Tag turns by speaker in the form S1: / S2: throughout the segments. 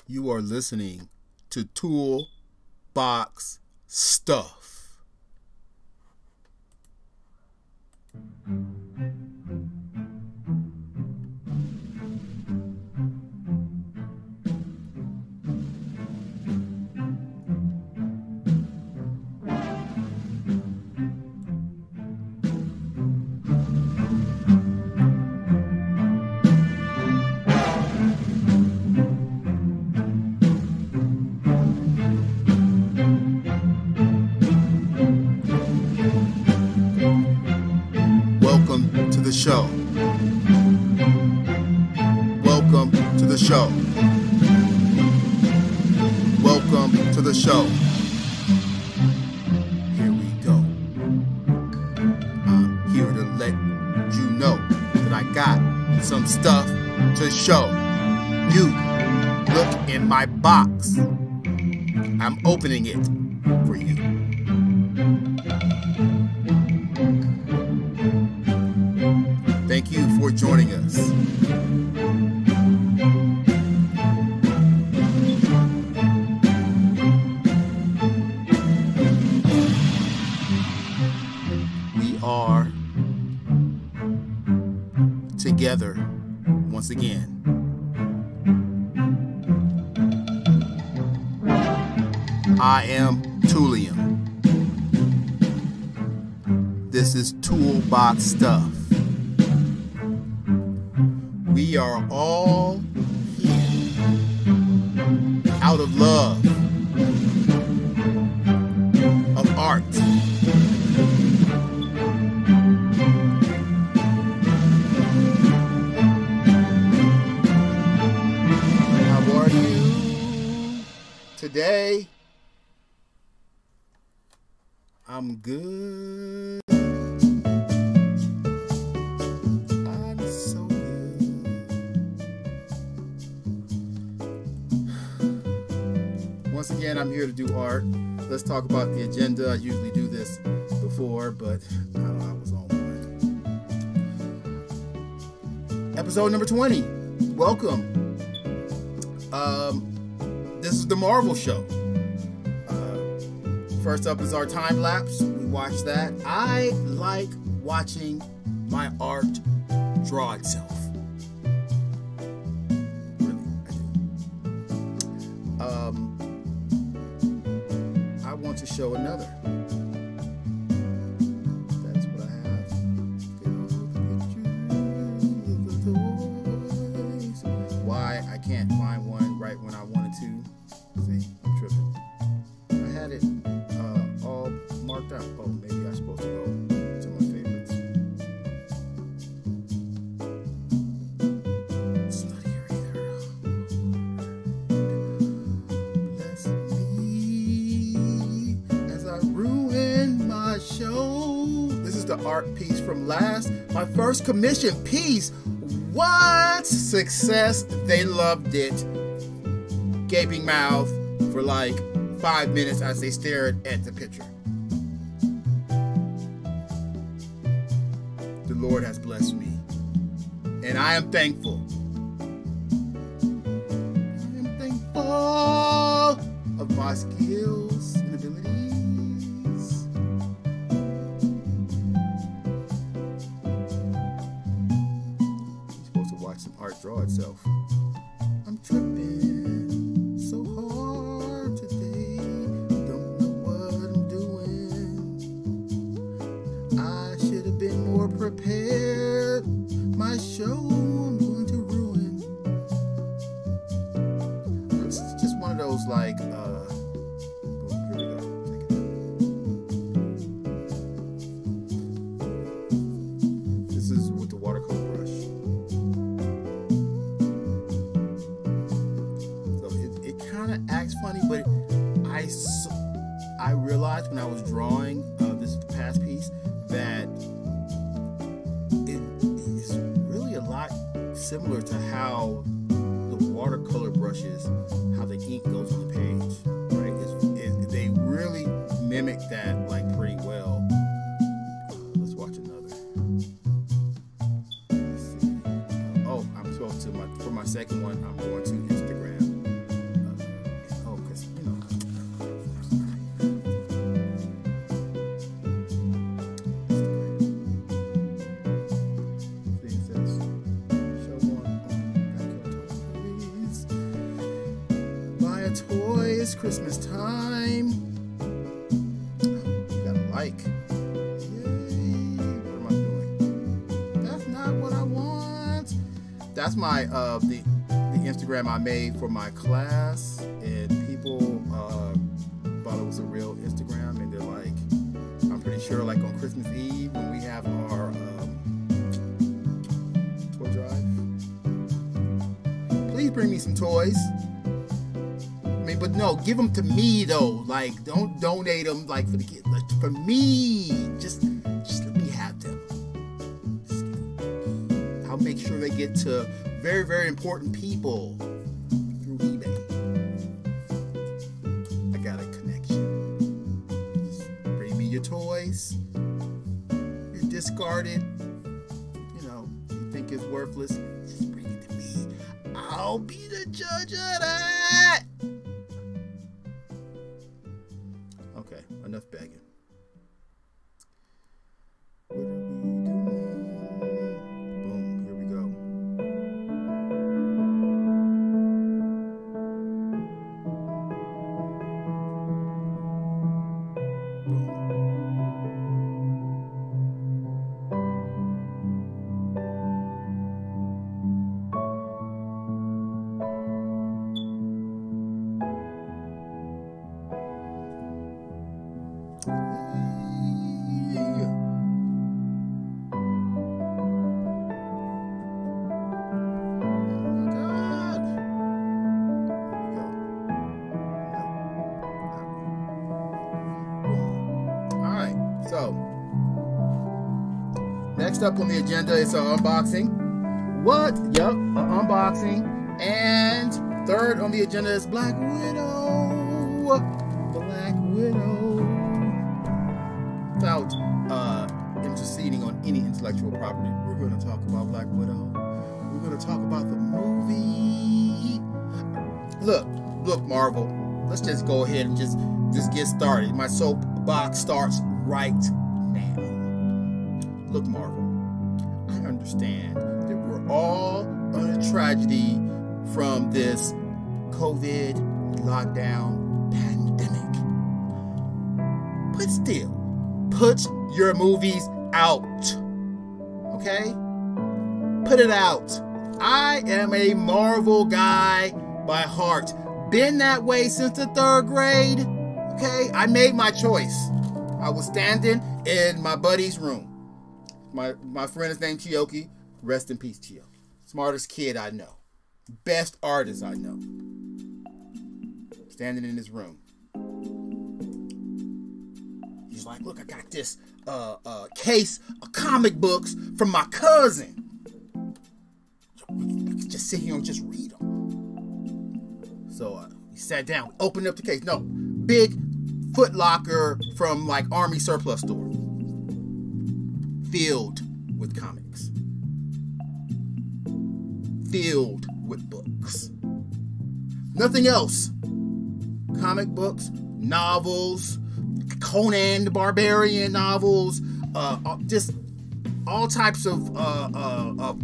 S1: You are listening to Toolbox Stuff. Welcome to the show. Welcome to the show. Welcome to the show. Here we go. I'm here to let you know that I got some stuff to show you. Look in my box. I'm opening it for you. Thank you for joining us. We are together once again. I am Tulium. This is Toolbox Stuff. We are all here out of love of art. How are you today? I'm good. Once again, I'm here to do art. Let's talk about the agenda. I usually do this before, but I don't know, I was on one. Episode number 20. Welcome. This is the Marvel show. First up is our time lapse. We watch that. I like watching my art draw itself. I want to show another. That's what I have. Why I can't find one right when I wanted to. See, I'm tripping. I had it all marked out. Oh, maybe I'm supposed to go to my favorites. It's not here either. Bless me as I ruin my show. This is the art piece from last. My first commission piece. What? Success. They loved it. Gaping mouth for like 5 minutes as they stared at the picture. The Lord has blessed me, and I am thankful. I am thankful of my skills and abilities. I'm supposed to watch some art draw itself. I'm tripping so hard today. Don't know what I'm doing. I should have been more prepared. My show I'm going to ruin. This is just one of those like oh, here we go. Take it. This is with the watercolor brush. Acts funny, but I realized when I was drawing this past piece that it is really a lot similar to how the watercolor brushes, how the ink goes on the page, right? They really mimic that like pretty well. Let's watch another. Let's see. Oh, I'm supposed to for my second one. I'm going to Instagram. It's Christmas time. You gotta like. Yay. What am I doing? That's not what I want. That's my the Instagram I made for my class, and people thought it was a real Instagram, and they're like, I'm pretty sure like on Christmas Eve when we have our toy drive, please bring me some toys. I mean, but no, give them to me though. Like, don't donate them like for the kids. Like, for me, just let me have them. I'll make sure they get to very, very important people through eBay. I got a connection. Just bring me your toys. You're discarded. You know, you think it's worthless. Just bring it to me. I'll be the judge of that. Okay, enough begging. What are we doing? Boom, here we go. So, next up on the agenda is an unboxing. What? Yup, an unboxing. And third on the agenda is Black Widow. Black Widow. Without interceding on any intellectual property, we're going to talk about Black Widow. We're going to talk about the movie. Look, Marvel. Let's just go ahead and just get started. My soapbox starts right now. Look, Marvel, I understand that we're all on a tragedy from this COVID lockdown pandemic. But still, put your movies out. Okay? Put it out. I am a Marvel guy by heart. Been that way since the 3rd grade. Okay? I made my choice. I was standing in my buddy's room. My friend is named Chioki. Rest in peace, Chio. Smartest kid I know. Best artist I know. Standing in his room. He's like, look, I got this case of comic books from my cousin. We could just sit here and just read them. So we sat down, opened up the case. No, big Foot Locker from like Army surplus store, filled with comics, filled with books, nothing else. Comic books, novels, Conan the Barbarian novels, just all types of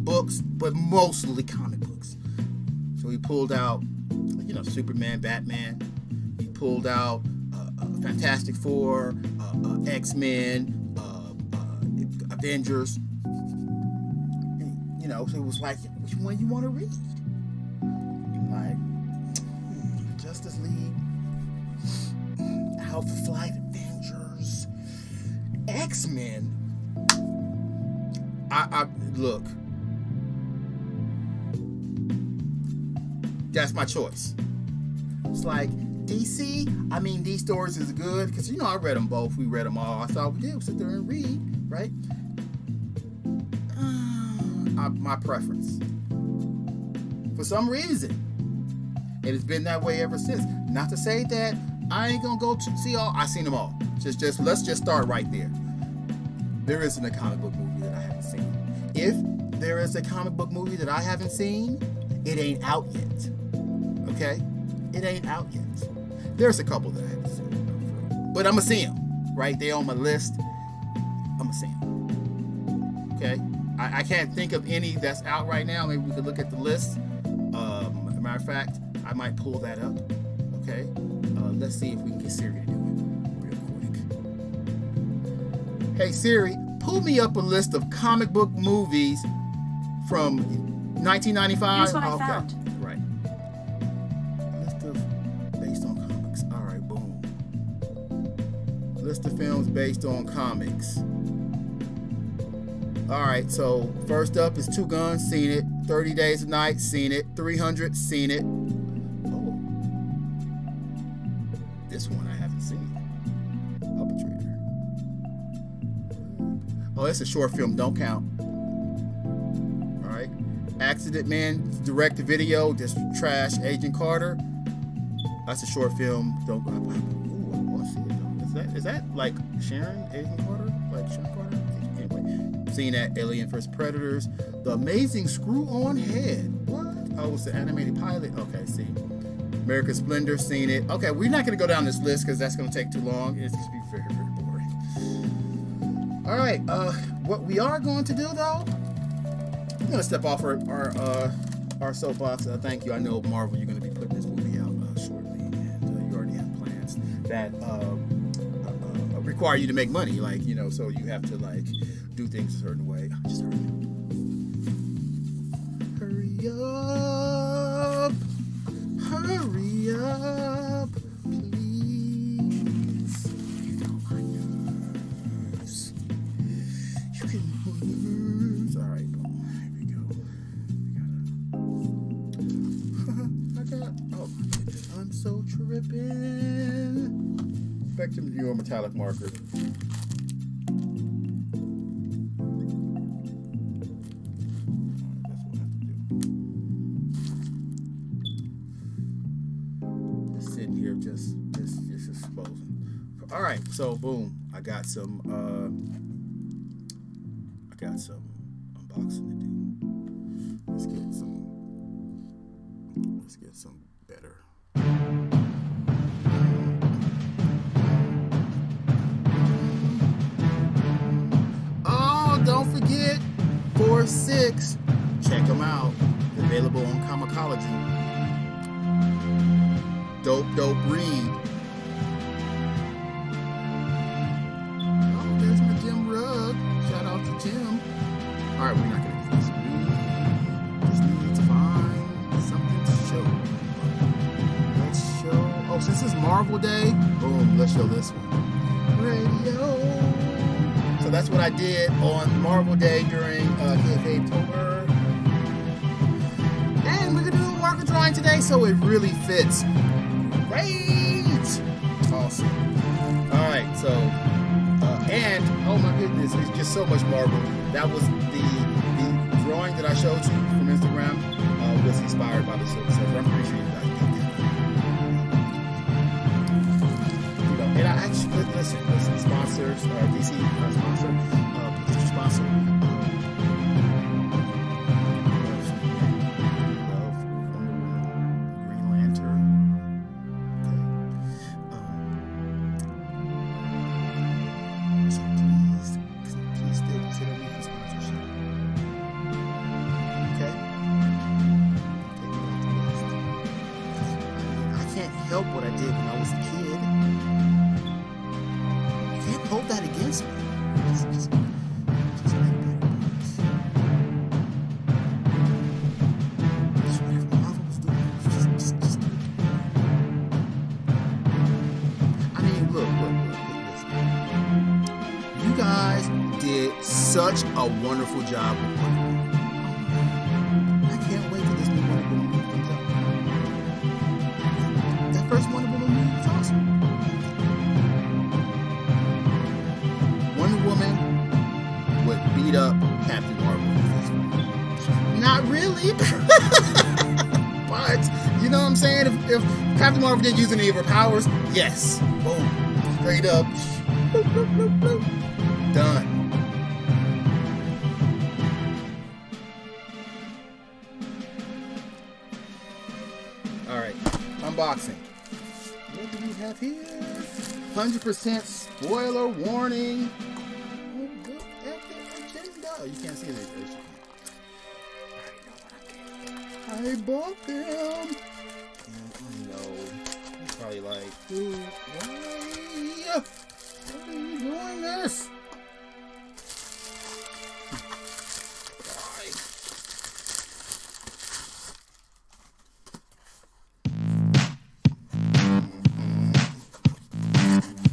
S1: books, but mostly comic books. So he pulled out, you know, Superman, Batman. He pulled out Fantastic Four, X-Men, Avengers. And, you know, so it was like, which one you want to read? Like, Justice League, Alpha Flight Avengers, X-Men. I look, that's my choice. It's like, DC, I mean, these stories is good because, you know, I read them both. We read them all. I thought we did. We sit there and read, right? My preference. For some reason, it has been that way ever since. Not to say that I ain't gonna go to see all. I seen them all. Just let's just start right there. There isn't a comic book movie that I haven't seen. If there is a comic book movie that I haven't seen, it ain't out yet. Okay? It ain't out yet. There's a couple that I haven't seen, but I'm gonna see them, right? They on my list. I'm gonna see them. Okay? I can't think of any that's out right now. Maybe we could look at the list. Matter of fact, I might pull that up. Okay. Let's see if we can get Siri to do it real quick. Hey Siri, pull me up a list of comic book movies from 1995.
S2: Here's what I found.
S1: Right. List of based on comics. All right, boom. List of films based on comics. All right, so first up is Two Guns, seen it. 30 Days of Night, seen it. 300, seen it. Oh, this one I haven't seen. Perpetrator. Oh, it's a short film, don't count. All right. Accident Man, direct to video, just trash. Agent Carter. That's a short film. Don't. Ooh, I want to see it though. Is that like Sharon, Agent Carter? Like Sharon Carter? Anyway, seen that. Alien vs Predators. The Amazing Screw-On Head. What? Oh, it's the animated pilot. Okay, see. American Splendor, seen it. Okay, we're not going to go down this list because that's going to take too long. It's going to be very, very boring. All right. What we are going to do, though, I'm going to step off our soapbox. Thank you. I know, Marvel, you're going to be putting this movie out shortly, and you already have plans that require you to make money. Like, you know, so you have to, like, do things a certain way. Just hurry up. Hurry up, please. You know my nerves. You get my nerves. All right, boom. Here we go. Oh my goodness, I'm so tripping. Spectrum Viewer metallic marker. Just exposing. All right, so boom, I got some unboxing to do. Let's get some better. Oh, don't forget 4/6. Check them out. Available on Comicology. Dope read. Oh, there's my Jim Rugg. Shout out to Jim. All right, we're not gonna do this. We just need to find something to show. Let's show. Oh, since it's Marvel Day, boom. Let's show this one. Radio. So that's what I did on Marvel Day during October. And we're gonna do a marker drawing today, so it really fits. Great! Awesome. Alright, so, and, oh my goodness, it's just so much Marvel. That was the drawing that I showed you from Instagram, was inspired by the show, so I'm pretty sure you guys did that. You know, and I actually, listen, sponsors, DC sponsor, potential sponsor, help what I did when I was a kid. You can't hold that against me. Just make better books. That's what Marvel was doing. Just do it. I mean, look, listen. You guys did such a wonderful job with Wonder Woman. I can't wait till this new Wonder Woman movie comes out. First Wonder Woman movie was awesome. Wonder Woman would beat up Captain Marvel. Not really. But, you know what I'm saying? If Captain Marvel didn't use any of her powers, yes. Boom. Straight up. Bloop, bloop, bloop, bloop. Done. Alright. Unboxing. What do we have here? 100% spoiler warning. Oh, look at the agenda. You can't see it. I bought them. I know. probably like, dude, why are you doing this?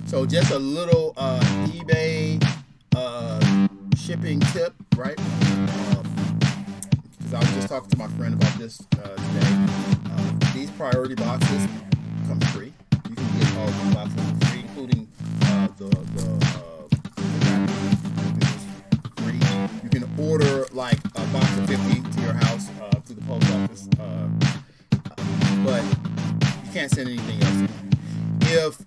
S1: So just a little eBay shipping tip, right? Because I was just talking to my friend about this today. These priority boxes come free. You can get all the boxes free, including free. You can order like a box of 50 to your house through the post office, but you can't send anything else. If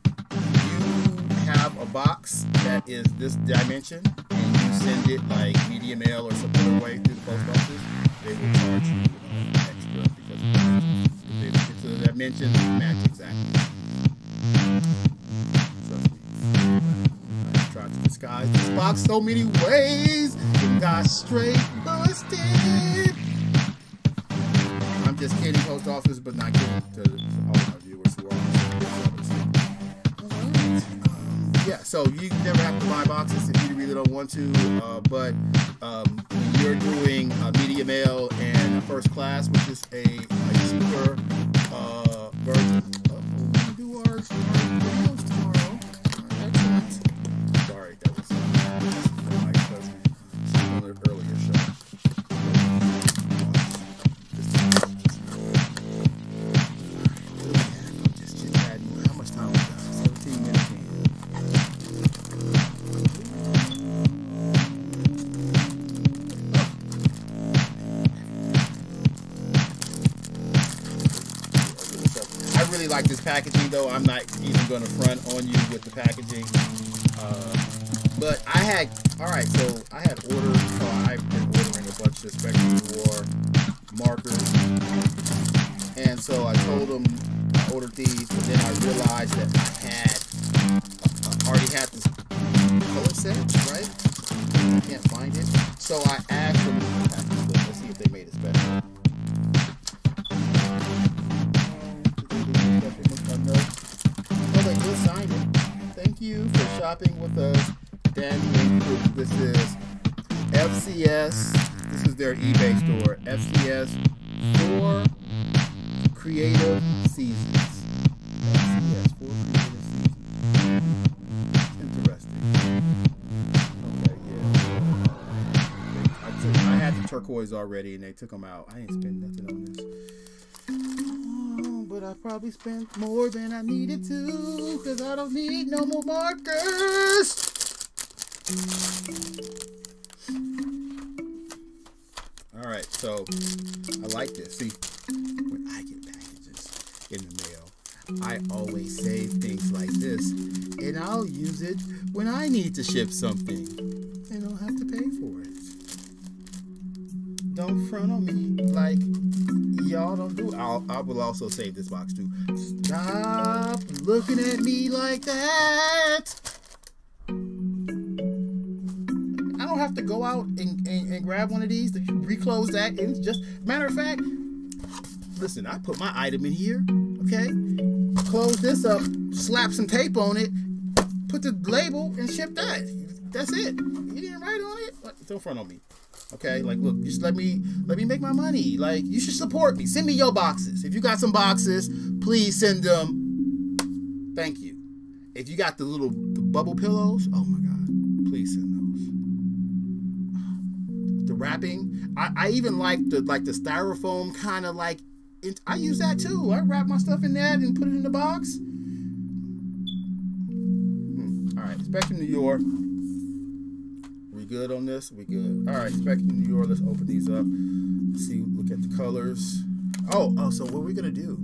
S1: have a box that is this dimension and you send it like media mail or some other way through the post office, they will charge you extra because the dimensions match exactly. Trust me. I tried to disguise this box so many ways and got straight busted. I'm just kidding, post office, but not kidding to all my viewers who are on yeah, so you never have to buy boxes if you really don't want to, but when you're doing media mail and first class, which is a cheaper version, we'll do our videos tomorrow. Excellent. Sorry, that was my cousin. She's on the earlier show. Just chit-chatting. How much time we got? 17 minutes in. I really like this packaging, though. I'm not even going to front on you with the packaging. But I had, alright, so I had ordered, so I've been ordering a bunch of Spectrum Noir markers. And so I told them I ordered these, but then I realized that I already had this color set, right? I can't find it. So I asked them, let's see if they made it special. Oh, they just signed it. Thank you for shopping with us, Danny. This is FCS. This is their eBay store. FCS 4 Creative Seasons. FCS 4 Creative Seasons. Interesting. Okay, yeah. I had the turquoise already, and they took them out. I didn't spend nothing on this. But I probably spent more than I needed to, because I don't need no more markers. Alright, so I like this. See, when I get packages in the mail, I always save things like this, and I'll use it when I need to ship something, and I'll have to pay for it. Don't front on me like y'all don't do. I will also save this box too. Stop looking at me like that. I don't have to go out and grab one of these to reclose that. It's just, matter of fact, listen, I put my item in here, okay? Close this up, slap some tape on it, put the label, and ship that. That's it. You didn't write on it? What? Don't front on me. Okay, like, look, just let me make my money. Like, you should support me. Send me your boxes. If you got some boxes, please send them. Thank you. If you got the bubble pillows, oh my God, please send those. The wrapping, I even like the styrofoam kind of like. I use that too. I wrap my stuff in that and put it in the box. All right, Spectrum New York. We good on this? We good. All right, Spectrum New York. Let's open these up. See, look at the colors. Oh, so what we're gonna do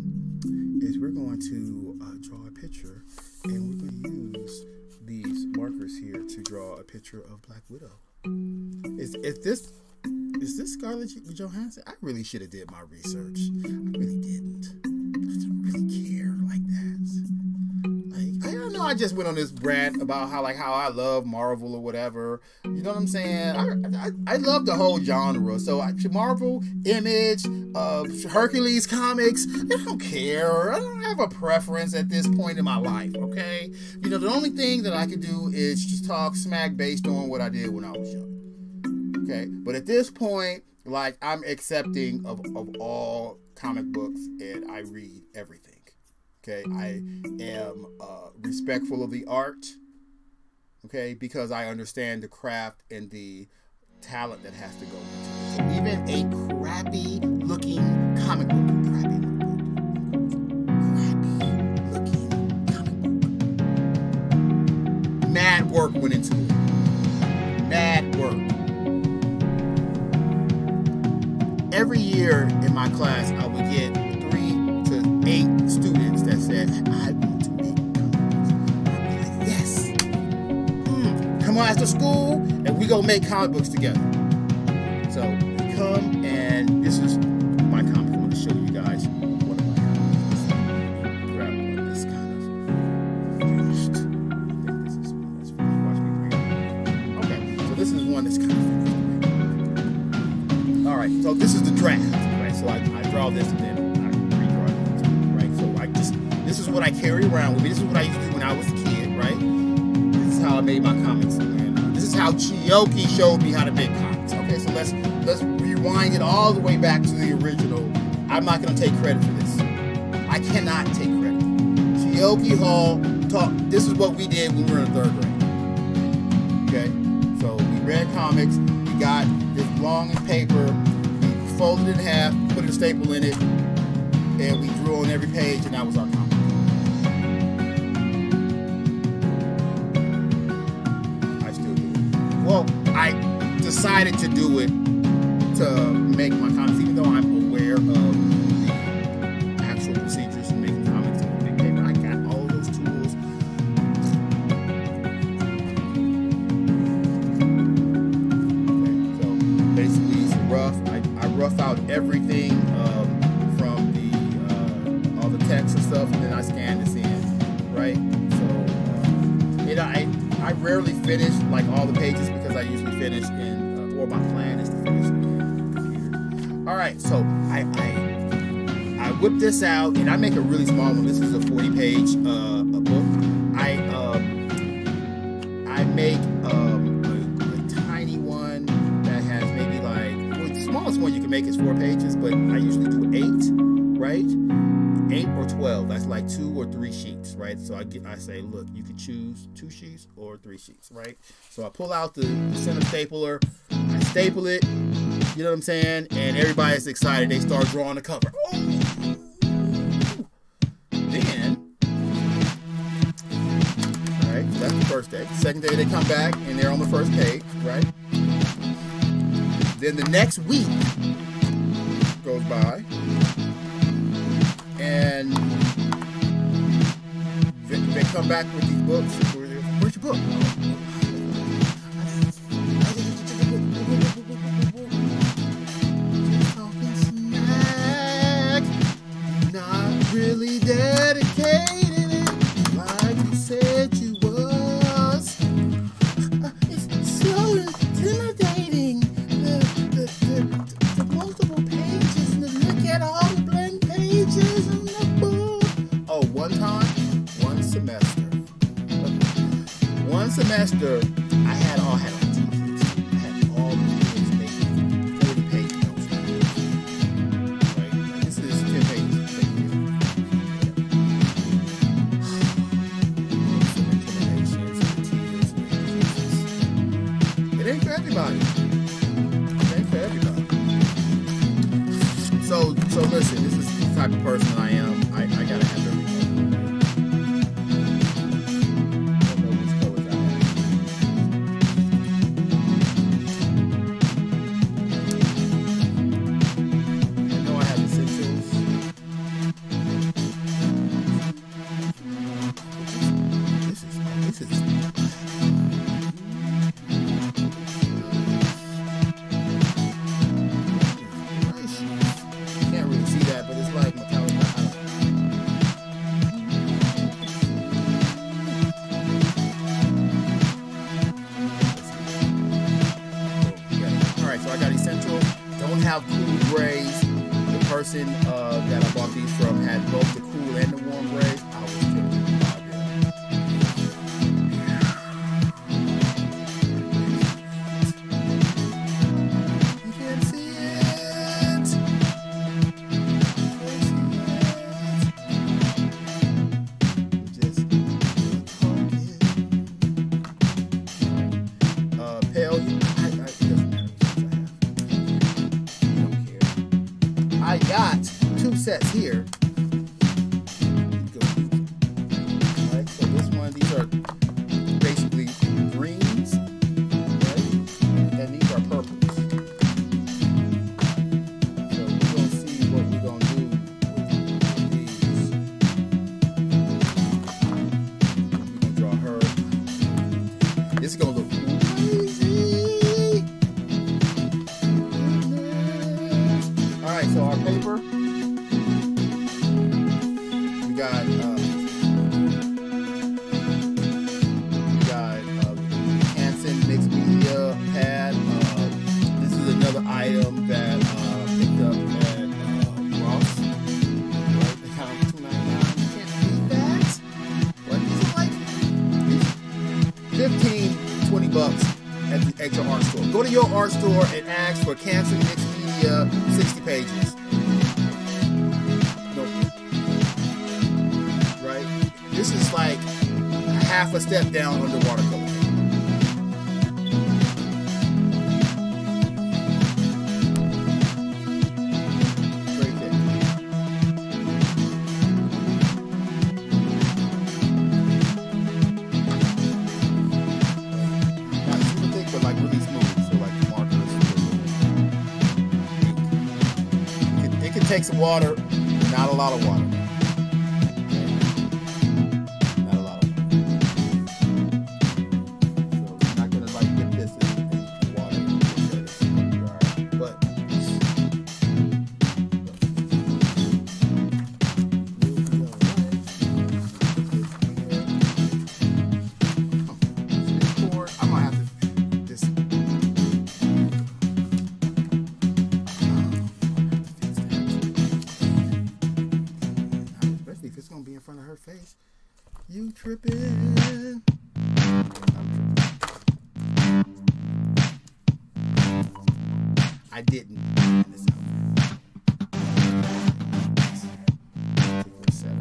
S1: is we're going to draw a picture, and we're going to use these markers here to draw a picture of Black Widow. Is this Scarlett Johansson? I really should have did my research. I really didn't. I don't really care like that. Like, I don't know. I just went on this rant about how I love Marvel or whatever. You know what I'm saying? I love the whole genre. So Marvel, Image, Hercules comics, I don't care. I don't have a preference at this point in my life, okay? You know, the only thing that I could do is just talk smack based on what I did when I was young. Okay? But at this point, like, I'm accepting of all comic books, and I read everything. Okay, I am respectful of the art, okay, because I understand the craft and the talent that has to go into it. So even a crappy looking comic book, mad work went into it. Mad work. Every year in my class, I would get 3 to 8 students that said, I want to make comics. I'd be like, yes. Come on after school, and we gonna make comic books together. So we come, and this is my comic. I want to show you guys one of my comics. Grab one that's kind of finished. I think this is one that's finished. Watch me bring it. Okay, so this is one that's kind of finished. All right, so this is the draft, right? So I draw this and then I redraw it, right? So this is what I carry around with me. This is what I used to do when I was a kid, right? This is how I made my comics, and this is how Chiyoki showed me how to make comics. Okay, so let's rewind it all the way back to the original. I'm not going to take credit for this. I cannot take credit. Chiyoki Hall taught. This is what we did when we were in 3rd grade. Okay, so we read comics. We got this long paper, we folded it in half, put a staple in it, and we drew on every page, and that was our comic. I still do it. Well, I decided to do it to make my comics, even though I'm aware of the actual procedures in making comics on big paper. I got all those tools. I rough out everything from the all the text and stuff, and then I scan this in, right? So I rarely finish like all the pages because I usually finish in, or my plan is to finish in the computer. All right, so I whip this out, and I make a really small one. This is a 40-page a book. I make a tiny one that has maybe like, the smallest one you can make is 4 pages, but I usually do 8, right? 8 or 12. That's like 2 or 3 sheets, right? So I say, look, you can choose 2 sheets or 3 sheets, right? So I pull out the center stapler, I staple it, you know what I'm saying? And everybody's excited. They start drawing the cover. Then, all right, so that's the first day. Second day they come back and they're on the first page, right? Then the next week goes by, and they come back with these books. Where's your book? Not really dedicated it like you said you was. It's so intimidating. The multiple pages, and look at all the blank pages in the book. Oh, one semester. One semester, I had all teachers. I had all the kids making 40-page notes. Right? And this is 10 pages. Some intimidations, some tears, it ain't for everybody. So listen, this is the type of person I am. I gotta have everything. I know I have essentials. This is but it's like metallic. person that I bought these from had both the cool and the warm gray. I was killing it. You can't see it. Just pale. It doesn't matter. I got 2 sets here. Alright, so this one, these are basically greens, right? And these are purples. So we're gonna see what we're gonna do with these. We're gonna draw her. This is gonna look crazy. Alright, so our paper, we got Canson mixed media pad. This is another item that picked up at Ross. Right, they kind of $2.99. You can't beat that. What is it like? 15, 20 bucks at your art store. Go to your art store and ask for Canson mixed media 60 pages. Right? This is like half a step down under watercolor. Great day. Now it's super thick but like really smooth, so like markers. It can take some water, not a lot of water. Not a lot of water. So I'm not gonna like dip this in water. But I'm gonna have to this. Especially if it's gonna be in front of her face. You tripping? I didn't. This setup.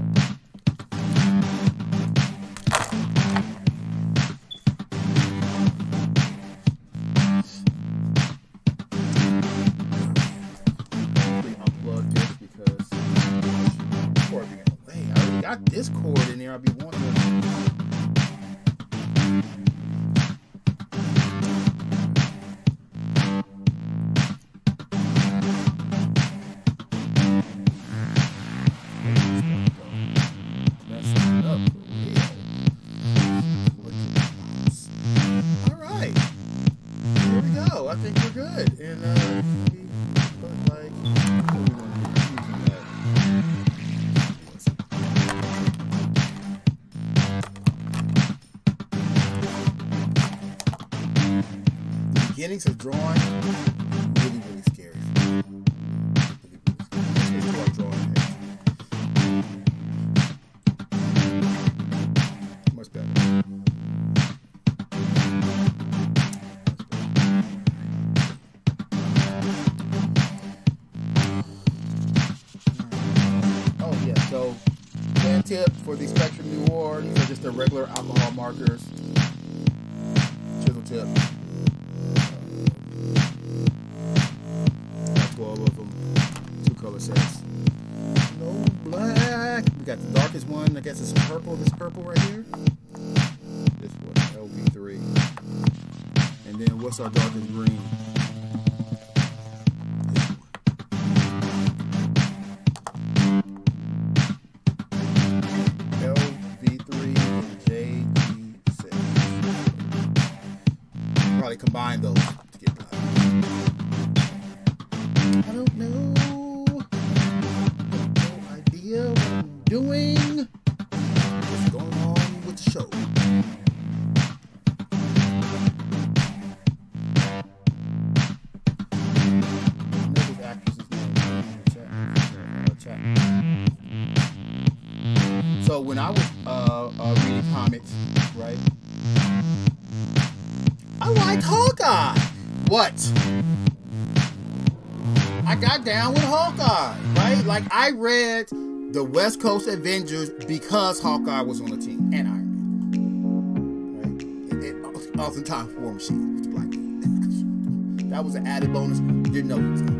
S1: Unplug this because cord being in the way. I already got this cord in there. I'll be wanting it. Alright. Here we go. I think we're good. And but like the beginnings of drawing really, really scary. Much better. Oh yeah, so pen tip for the Spectrum Noir. These are just the regular alcohol markers. Chisel tip. 12 of them. 2 color sets. No black. We got the darkest one. I guess it's purple. This purple right here. This one, LV3. And then what's our darkest green? LV3 and JG6. Probably combine those to get black. I don't know. No idea what I'm doing. What's going on with the show? Know this actress's name in the chat. So when I was reading comics, right, I liked Hawkeye. What? I got down with Hawkeye, right? Like, I read the West Coast Avengers because Hawkeye was on the team, and Iron Man, right? And oftentimes War Machine was the Black Widow. That was an added bonus. Didn't know he was going to do.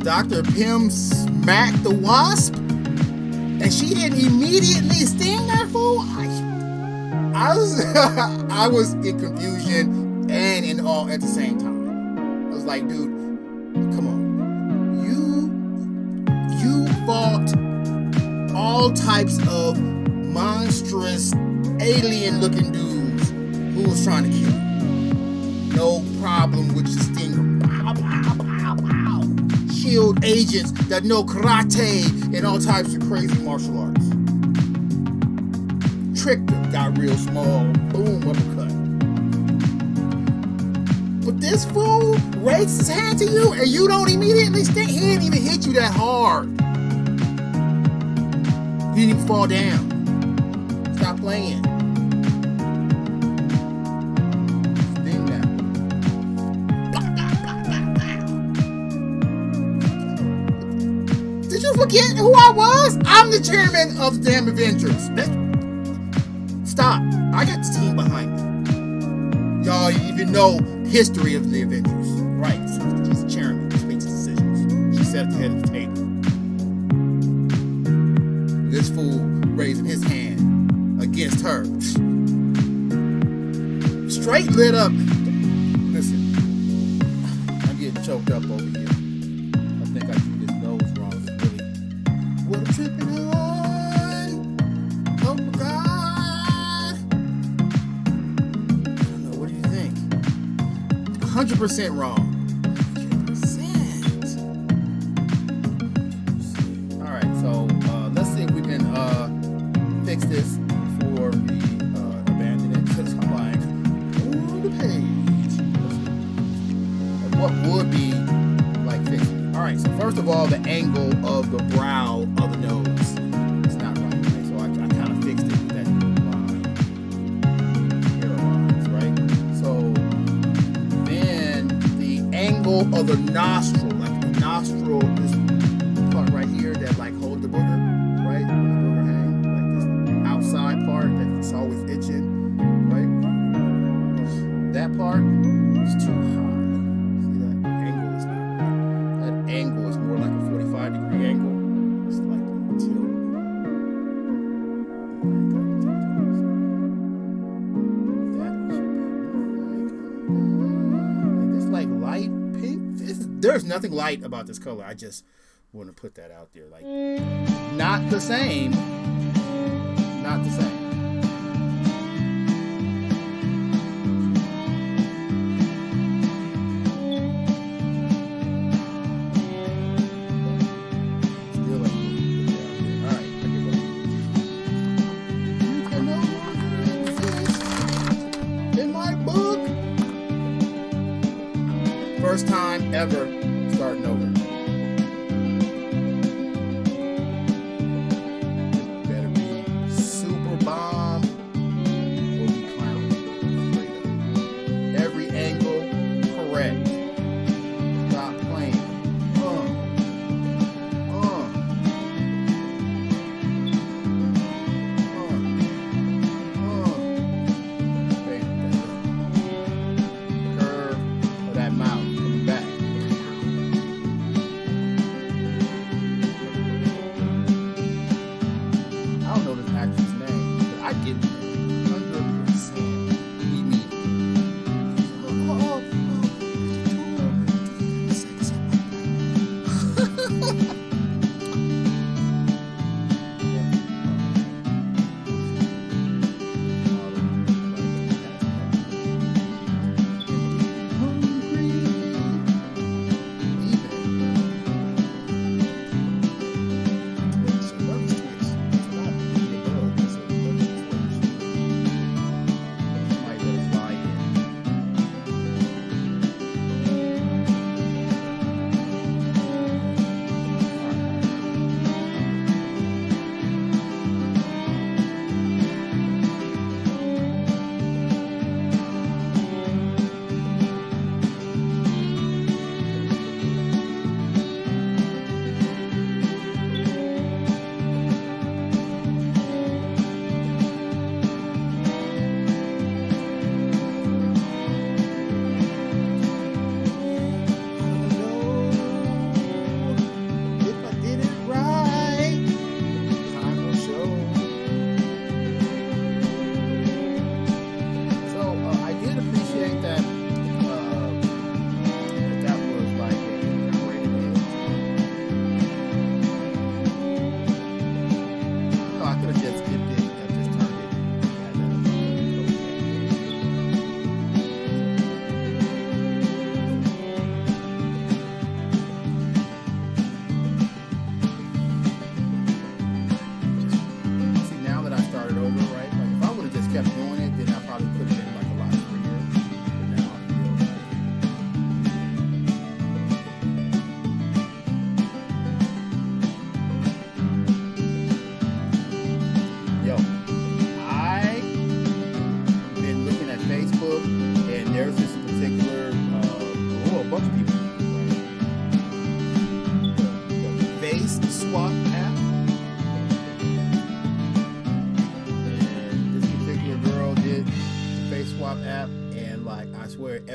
S1: Dr. Pym smacked the Wasp, and she didn't immediately sting that fool. I was in confusion and in awe at the same time. I was like, dude, come on. You fought all types of monstrous alien-looking dudes who was trying to kill you. No problem with your stinger. Shield agents that know karate and all types of crazy martial arts. Tricked him, got real small, boom, uppercut. But this fool raises his hand to you and you don't immediately sting. He didn't even hit you that hard. You didn't even fall down. Stop playing. Forget who I was? I'm the chairman of the damn Avengers. Stop. I got the team behind me. Y'all even know history of the Avengers. Right. She's the chairman. She makes decisions. She sat at the head of the table. This fool raising his hand against her. Straight lit up. Listen. I'm getting choked up over here. I think I do this nose wrong. What I'm tripping on? Oh my God! I don't know. What do you think? 100% wrong. 100%. All right. So let's see if we can fix this for the abandonment. Because I'm like on the page. And what would be like fixing? All right, so first of all, the angle of the brow of the nose is not right, so I kind of fixed it with that line. Here are lines, right? So then the angle of the nostril, like the nostril, this part right here that like hold the booger, right? The booger hang, like this outside part that's always itching, right? That part is too high. Angle is more like a 45-degree angle. It's like until that should be it's like light pink. There's nothing light about this color. I just want to put that out there. Like not the same. Not the same. First time ever starting over. Better be super bomb or be clown. Every angle correct. Stop playing. Curve of that mouth.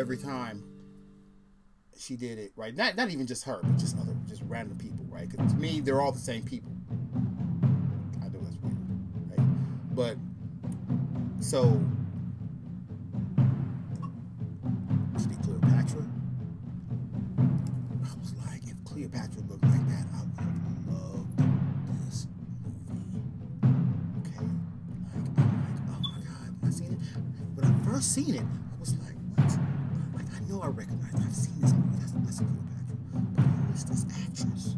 S1: every time she did it, right? Not even just her, but just random people, right? Because to me, they're all the same people. I know that's weird, right? But so, Cleopatra. I was like, if Cleopatra looked like that, I would have loved this movie. Okay, like I'm like, oh my god, have I seen it? When I first seen it, I was like, what? Like I know I recognize. I've seen this movie. That's Cleopatra. But who is this actress?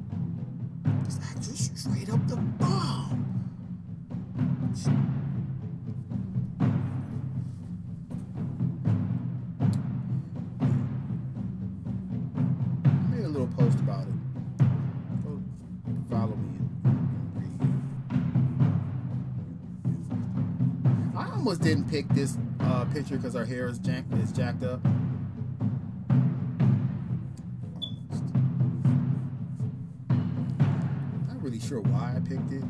S1: This actress straight up the bomb. Post about it. Go follow me and read. I almost didn't pick this picture because our hair is jacked up. Almost. Not really sure why I picked it.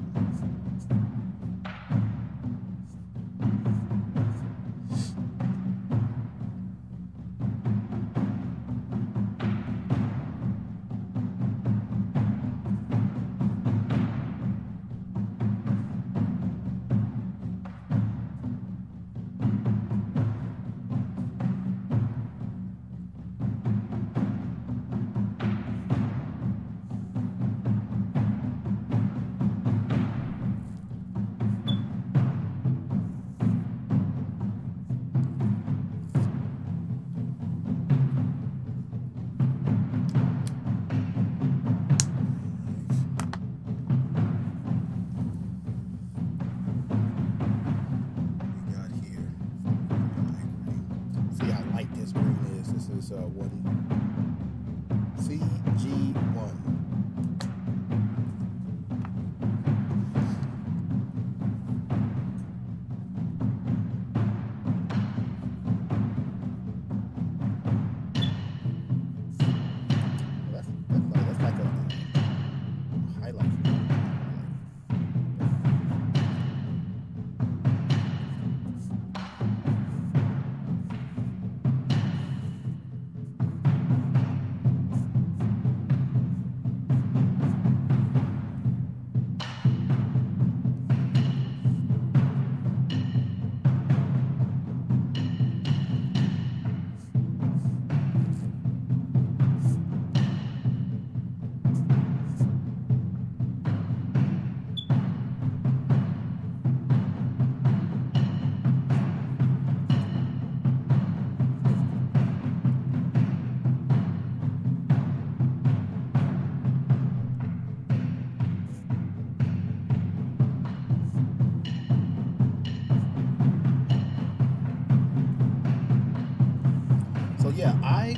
S1: Yeah, I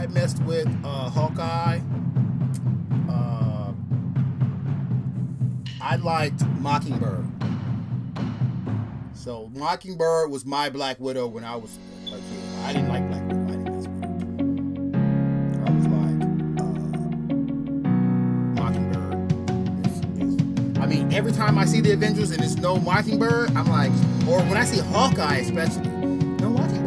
S1: messed with Hawkeye. I liked Mockingbird. So Mockingbird was my Black Widow when I was a kid. I didn't like Black Widow. I didn't mess with her. I was like, Mockingbird. I mean, every time I see the Avengers and there's no Mockingbird, I'm like, or when I see Hawkeye especially, no Mockingbird.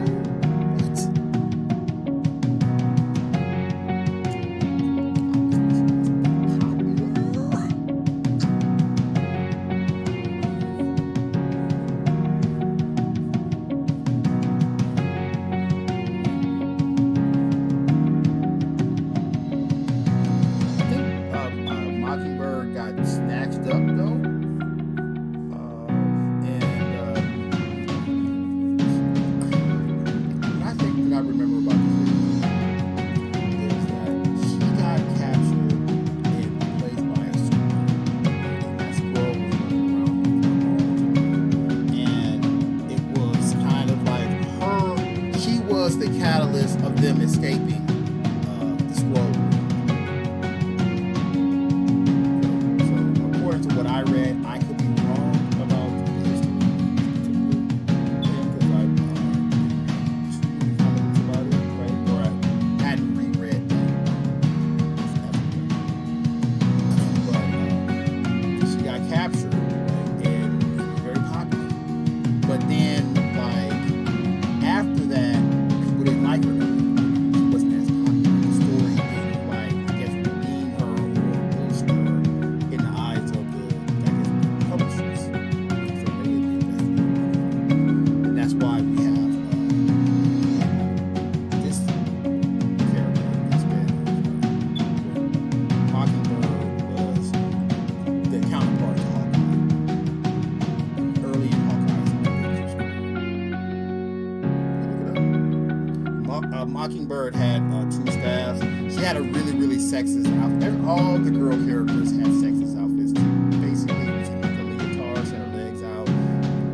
S1: Mockingbird had two staffs. She had a really, really sexist outfit. All the girl characters had sexist outfits. Basically, it was like a leotard, she had her legs out,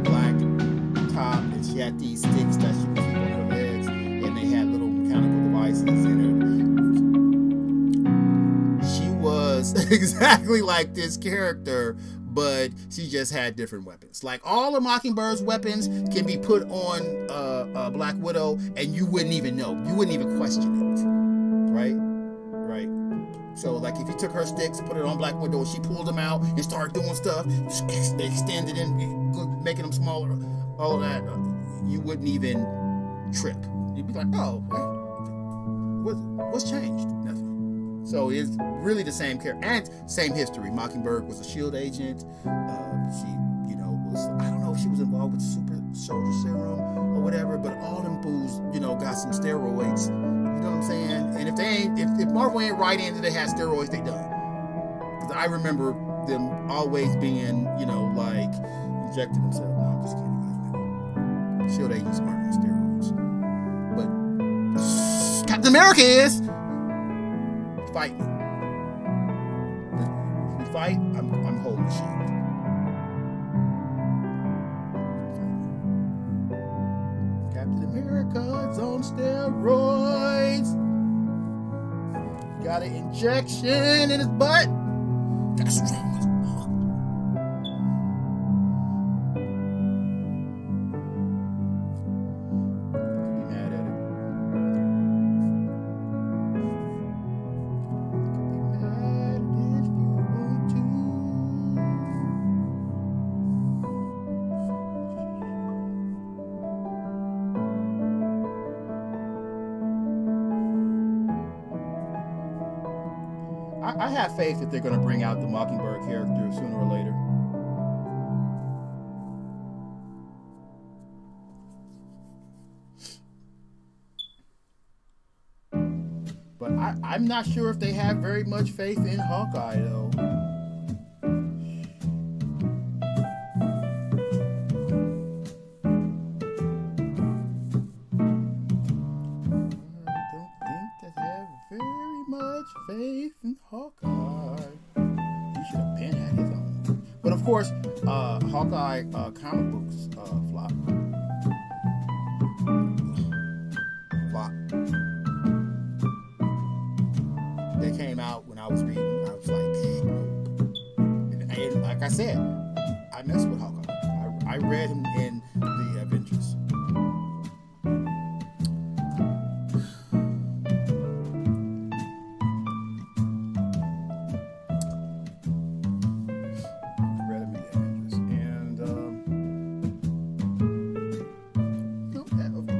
S1: black top, and she had these sticks that she would keep on her legs, and they had little mechanical devices in her. She was exactly like this character, but she just had different weapons. Like, all of Mockingbird's weapons can be put on Black Widow, and you wouldn't even know. You wouldn't even question it, right? Right. So, like, if you took her sticks, put it on Black Widow, she pulled them out and started doing stuff, they extended in, making them smaller, all of that, you wouldn't even trip. You'd be like, oh, what's changed? Nothing. So it's really the same character and same history. Mockingbird was a SHIELD agent. She, you know, was, I don't know if she was involved with super soldier serum or whatever, but all them fools, you know, got some steroids. You know what I'm saying? And if they ain't, if Marvel ain't right in that they had steroids, they done. Because I remember them always being, you know, like injecting themselves. No, I'm just kidding. SHIELD agents aren't on steroids, but Captain America is. Fight me. If we fight, I'm holding the shield. Captain America's on steroids. Got an injection in his butt. Got a strong as fuck. Be mad at it. I have faith that they're going to bring out the Mockingbird character sooner or later. But I'm not sure if they have very much faith in Hawkeye, though. Faith in Hawkeye. He should have been at his own. But of course, Hawkeye comic books flop. They came out when I was reading. I was like, and like I said, I messed with Hawkeye. I read him in the Avengers.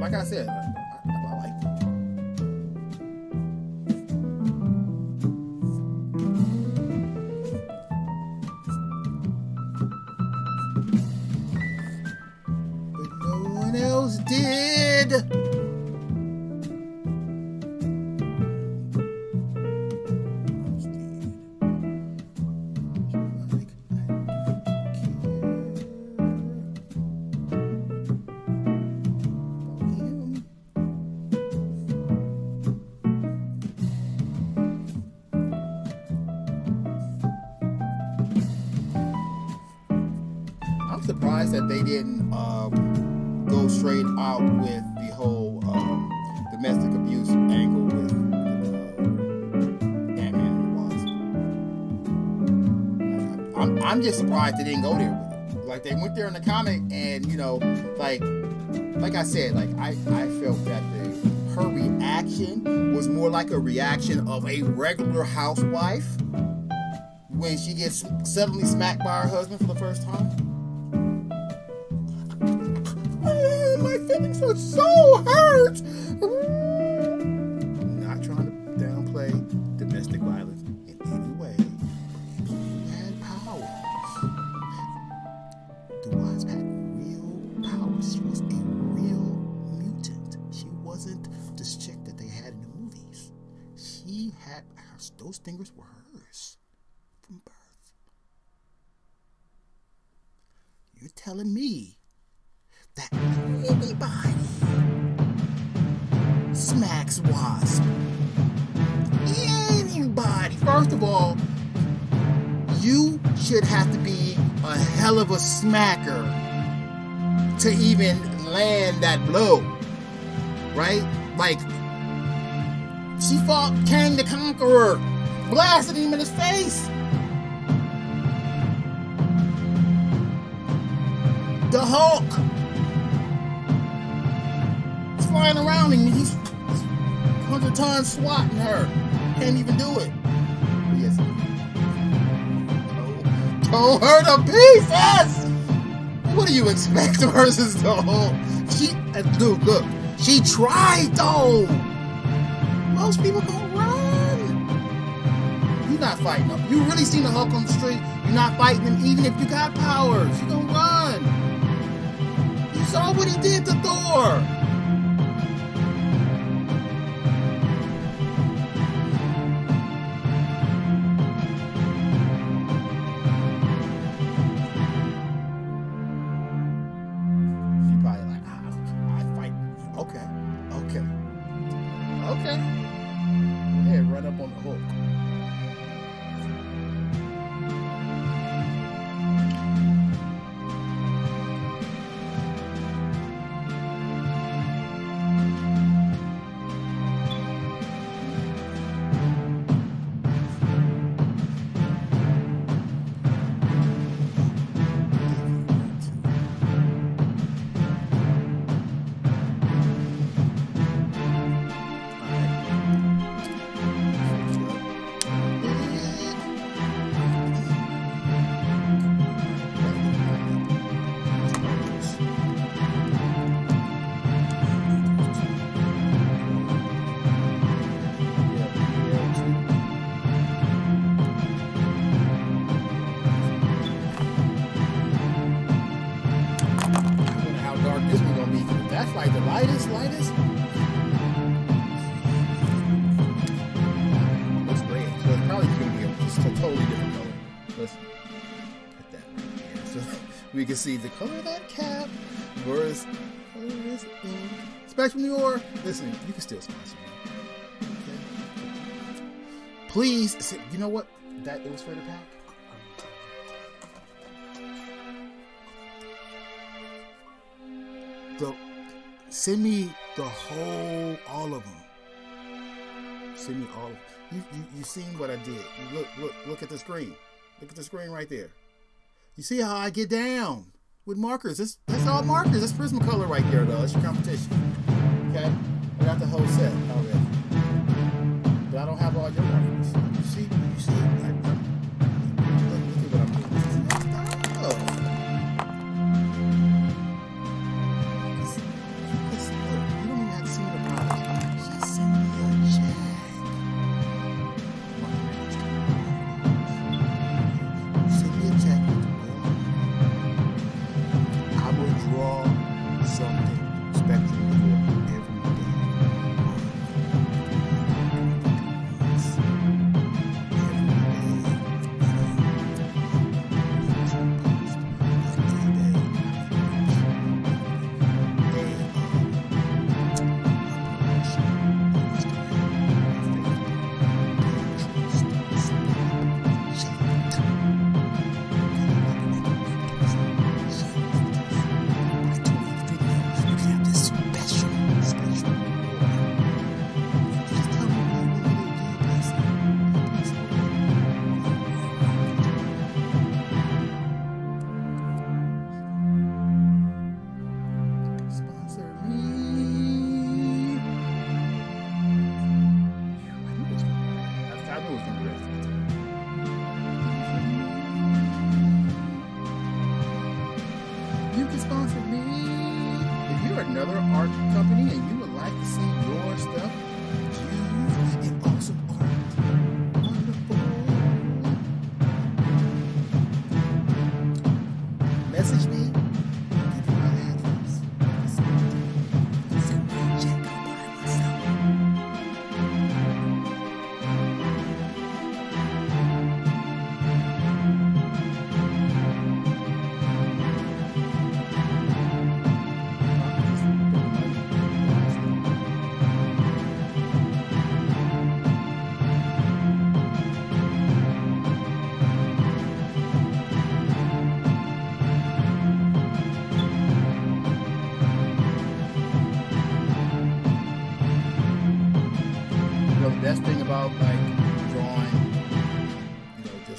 S1: Like I said, I like it. But no one else did. Surprised that they didn't go straight out with the whole domestic abuse angle with Ant-Man and the Wasp. I'm just surprised they didn't go there with it. Like, they went there in the comic, and you know, like I said, like I felt that her reaction was more like a reaction of a regular housewife when she gets suddenly smacked by her husband for the first time. My feelings are so hurt. Not trying to downplay domestic violence in any way. People had powers. The Wasp had real powers. She was a real mutant. She wasn't this chick that they had in the movies. She had those fingers were hers from birth. You're telling me that anybody smacks Wasp? Anybody. First of all, you should have to be a hell of a smacker to even land that blow, right? Like, she fought Kang the Conqueror, blasted him in his face. The Hulk is flying around and he's 100 tons swatting her. Can't even do it. Yes. Told her to pieces. What do you expect versus the Hulk? Dude, look. She tried though. Most people gonna run. You're not fighting them. You really seen the Hulk on the street? You're not fighting him, even if you got powers. You gonna run. You saw what he did to Thor. Okay. Yeah, run up on the hook. Like the lightest. Looks great. So it's probably medium, just a totally different color. Let's put that right here. So we can see the color of that cap versus Spectrum Noir. Listen, you can still sponsor me. Okay. Please, you know what? That illustrator pack. Send me all of them. Send me all of them. You seen what I did. Look at the screen. Look at the screen right there. You see how I get down with markers. That's all markers. That's Prismacolor right there, though. That's your competition. Okay? I got the whole set already. But I don't have all your markers. You see? Look at what I'm doing. This is my style. Another art company and you would like to see your stuff used in awesome art. Wonderful. Message me. Give you my address. Send me a check. I'll buy it myself.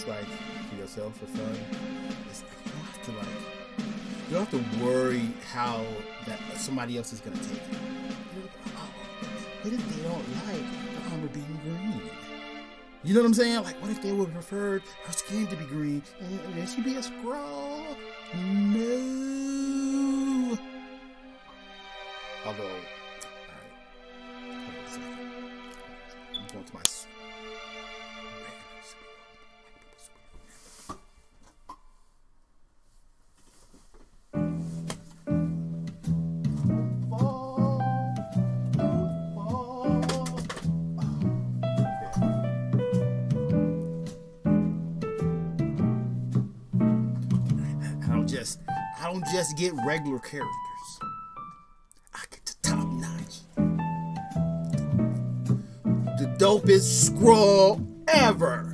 S1: just like for yourself for fun. It's like you don't have to worry how that somebody else is gonna take it. What if they don't like the armor being green? You know what I'm saying? Like, what if they would prefer her skin to be green and then she'd be a Skrull? No. Although, alright. Hold on a second. I'm going to my regular I don't just get regular characters. I get the top notch. The dopest Skrull ever.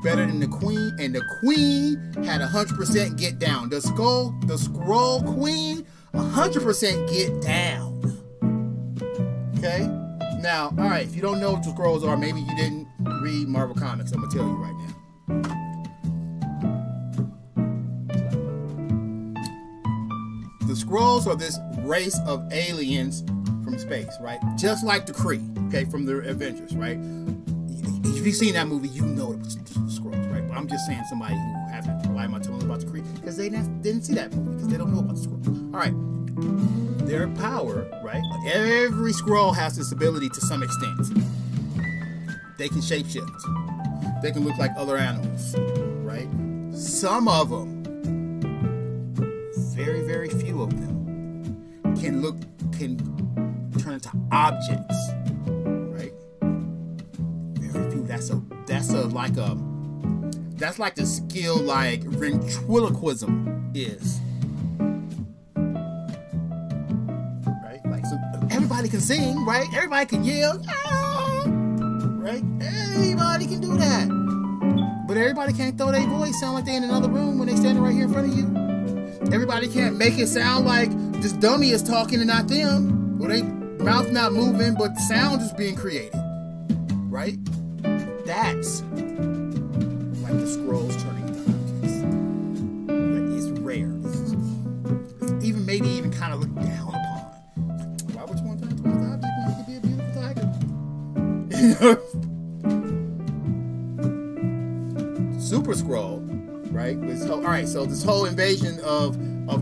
S1: Better than the Queen, and the Queen had 100% get down. The Skrull Queen, 100% get down. Okay? Now, alright, if you don't know what the Skrulls are, maybe you didn't read Marvel Comics. I'm gonna tell you right now. The Skrulls are this race of aliens from space, right? Just like the Kree, okay, from the Avengers, right? If you've seen that movie, you know it was the Skrulls, right? But I'm just saying somebody who hasn't. Why am I telling them about the Kree? Because they didn't see that movie, because they don't know about the Skrulls. All right, their power, right? Every Skrull has this ability to some extent. They can shapeshift. They can look like other animals, right? Some of them, very, very few of them, can turn into objects, right? Very few. That's like the skill like ventriloquism is, right? Like, so everybody can sing, right? Everybody can yell, ah! Right? Everybody can do that, but everybody can't throw their voice sound like they're in another room when they standing right here in front of you. Everybody can't make it sound like this dummy is talking and not them, or they mouth not moving, but the sound is being created, right? That's like the Skrulls turning into objects. It's rare. It's even maybe even kind of looked down upon. Why would you want that to be an object when you could be a beautiful tiger? Super Skrull. Right? Alright, so this whole invasion of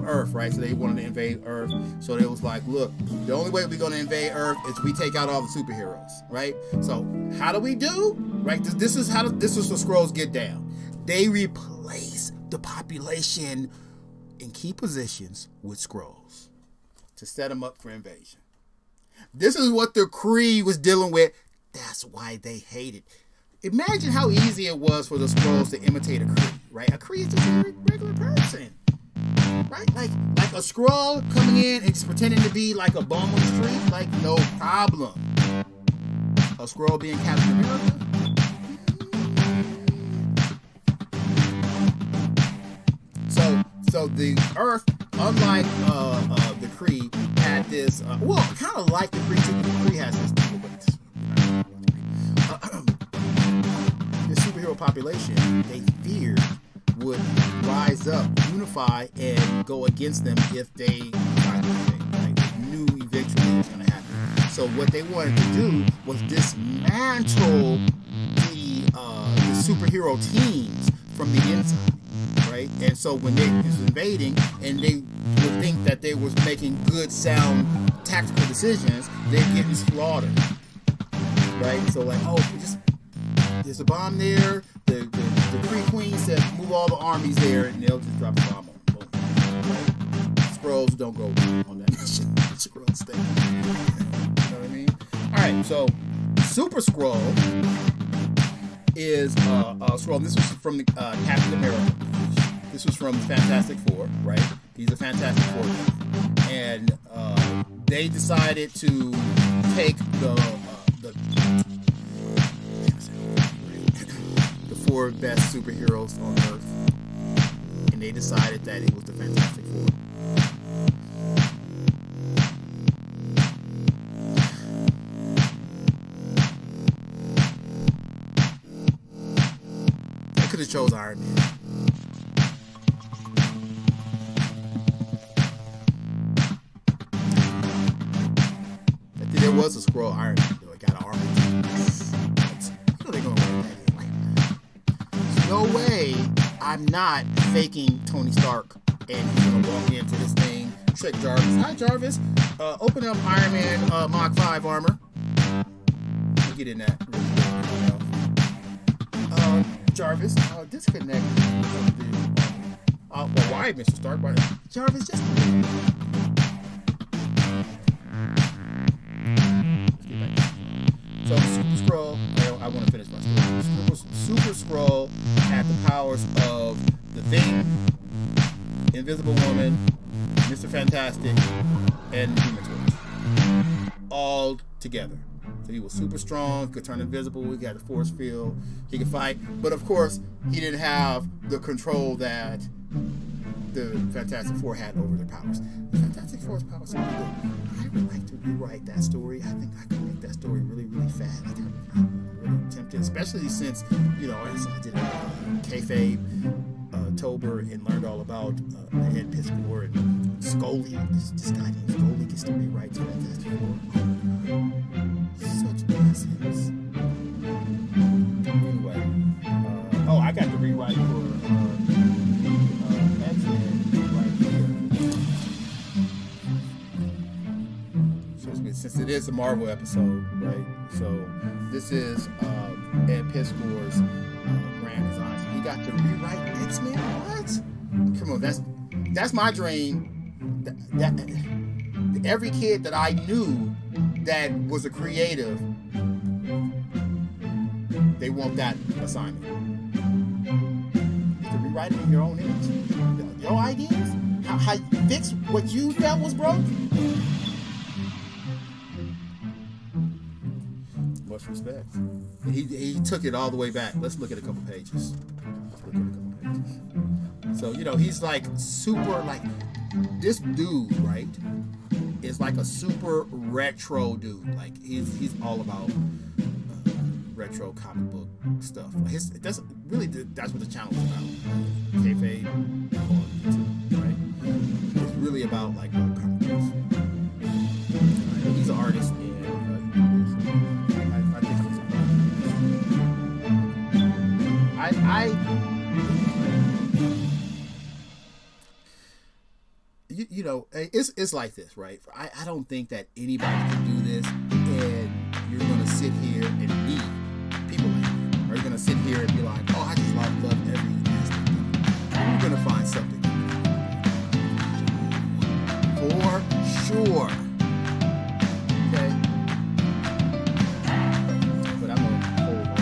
S1: Earth, right? So they wanted to invade Earth. So they was like, look, the only way we're going to invade Earth is we take out all the superheroes, right? So how do we do? Right? This is the Skrulls get down. They replace the population in key positions with Skrulls to set them up for invasion. This is what the Kree was dealing with. That's why they hated. Imagine how easy it was for the Skrulls to imitate a Kree, right? A Kree is just a regular person, right? Like a Skrull coming in and just pretending to be like a bum on the street, like no problem. A Skrull being Captain America. So the Earth, unlike the Kree, had this. Well, kind of like the Kree. The Kree has this. Superhero population they feared would rise up, unify, and go against them if they knew eventually it was going to happen. So what they wanted to do was dismantle the superhero teams from the inside, right? And so when they was invading, and they would think that they was making good, sound, tactical decisions, they're getting slaughtered, right? So like, oh, there's a bomb there. The Kree Queen said, move all the armies there, and they'll just drop a bomb on them. Boom. Right? Skrulls don't go on that mission. Skrulls stay. You know what I mean? Alright, so Super Skrull is a Skrull. This was from the Captain America. This was from Fantastic Four, right? He's a Fantastic Four guy. And they decided to take the 4 best superheroes on Earth, and they decided that it was the Fantastic Four. could have chose Iron Man. There was a Skrull Iron Man, though. It got an armor. You know they're gonna run that in. There's no way I'm not faking Tony Stark and he's gonna walk into this thing. Check Jarvis. Hi, Jarvis. Open up Iron Man Mach 5 armor. We'll get in that. Jarvis, disconnect. Well, why, Mr. Stark? Why? Jarvis, just. So, Super Skrull, I want to finish my story. Super Skrull had the powers of the Thing, Invisible Woman, Mr. Fantastic, and Human Torch. All together. So he was super strong, could turn invisible, he got the force field, he could fight. But of course, he didn't have the control that the Fantastic Four had over their powers. The Fantastic Four's powers are good. I would like to rewrite that story. I think I could make that story really, really fast. I'm really tempted, especially since, you know, I did kayfabe Tober and learned all about Ed Piskor and Scully. This guy named Scully gets to rewrite Fantastic Four. Such nonsense. Anyway, I got to rewrite for since it is a Marvel episode, right? So this is Ed Piskor's grand design. So he got to rewrite X-Men. What? Come on, that's my dream. That every kid that I knew that was a creative, they want that assignment. To rewrite it in your own image. Your ideas? How you fix what you felt was broke? Much respect. He took it all the way back. Let's look at a couple pages. So, you know, he's like super, like, this dude, right, is like a super retro dude. Like, he's all about retro comic book stuff. That's what the channel is about. Kayfabe on YouTube, right? It's really about, like, comic books. He's an artist. You know, it's like this, right? I don't think that anybody can do this, and you're gonna sit here and be people like me. Or you're gonna sit here and be like, oh, I just love every aspect of it. You're gonna find something for sure. Okay. But I'm gonna hold all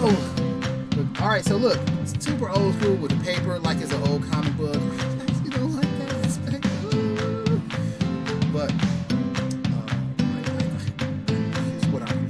S1: the. All right, so look, it's super old school with the paper, like it's an old comic book. You don't like that aspect, but here's what I'm gonna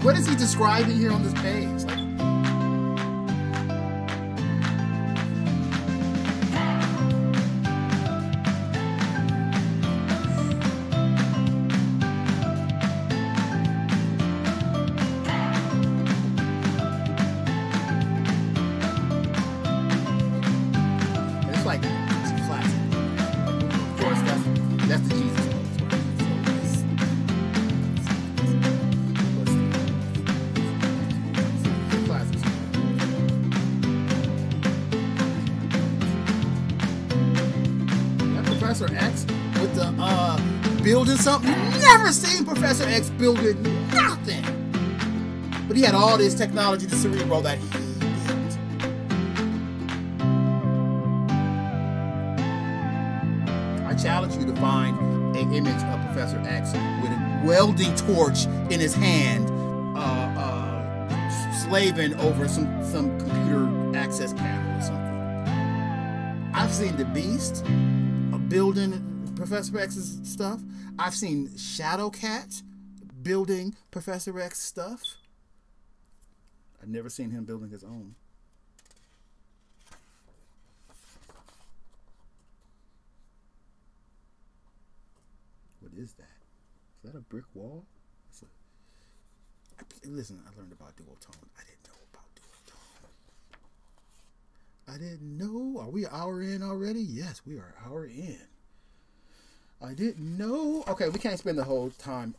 S1: What is he describing here on this page? Like, it's like it's classic. Of course, that's the Jesus pose, right? So building something you never seen Professor X building nothing. But he had all this technology, the Cerebro that he built. I challenge you to find an image of Professor X with a welding torch in his hand, slaving over some computer access panel or something. I've seen the Beast building Professor X's stuff. I've seen Shadowcat building Professor X stuff. I've never seen him building his own. What is that? Is that a brick wall? Listen, I learned about dual tone. I didn't know about dual tone. I didn't know. Are we an hour in already? Yes, we are an hour in. I didn't know. Okay, we can't spend the whole time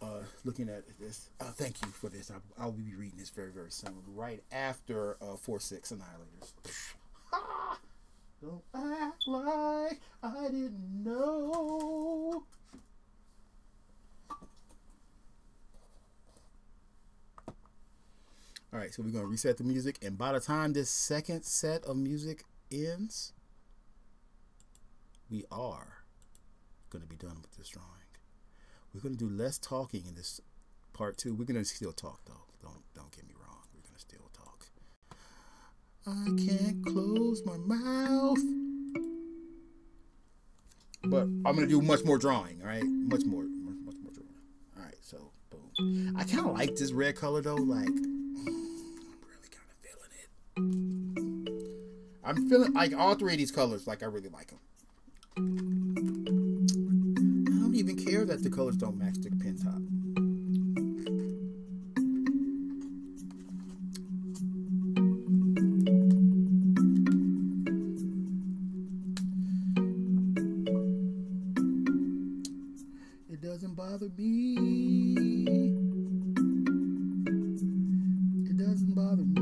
S1: looking at this. Thank you for this. I'll be reading this very, very soon. Right after 4-6 Annihilators. Don't act like I didn't know. All right, so we're going to reset the music. And by the time this second set of music ends, we are going to be done with this drawing. We're going to do less talking in this part 2. We're going to still talk, though. Don't get me wrong. We're going to still talk. I can't close my mouth. But I'm going to do much more drawing, all right? Much more drawing. All right, so boom. I kind of like this red color, though. Like, I'm feeling like all 3 of these colors, like I really like them. I don't even care that the colors don't match the pen top. It doesn't bother me. It doesn't bother me.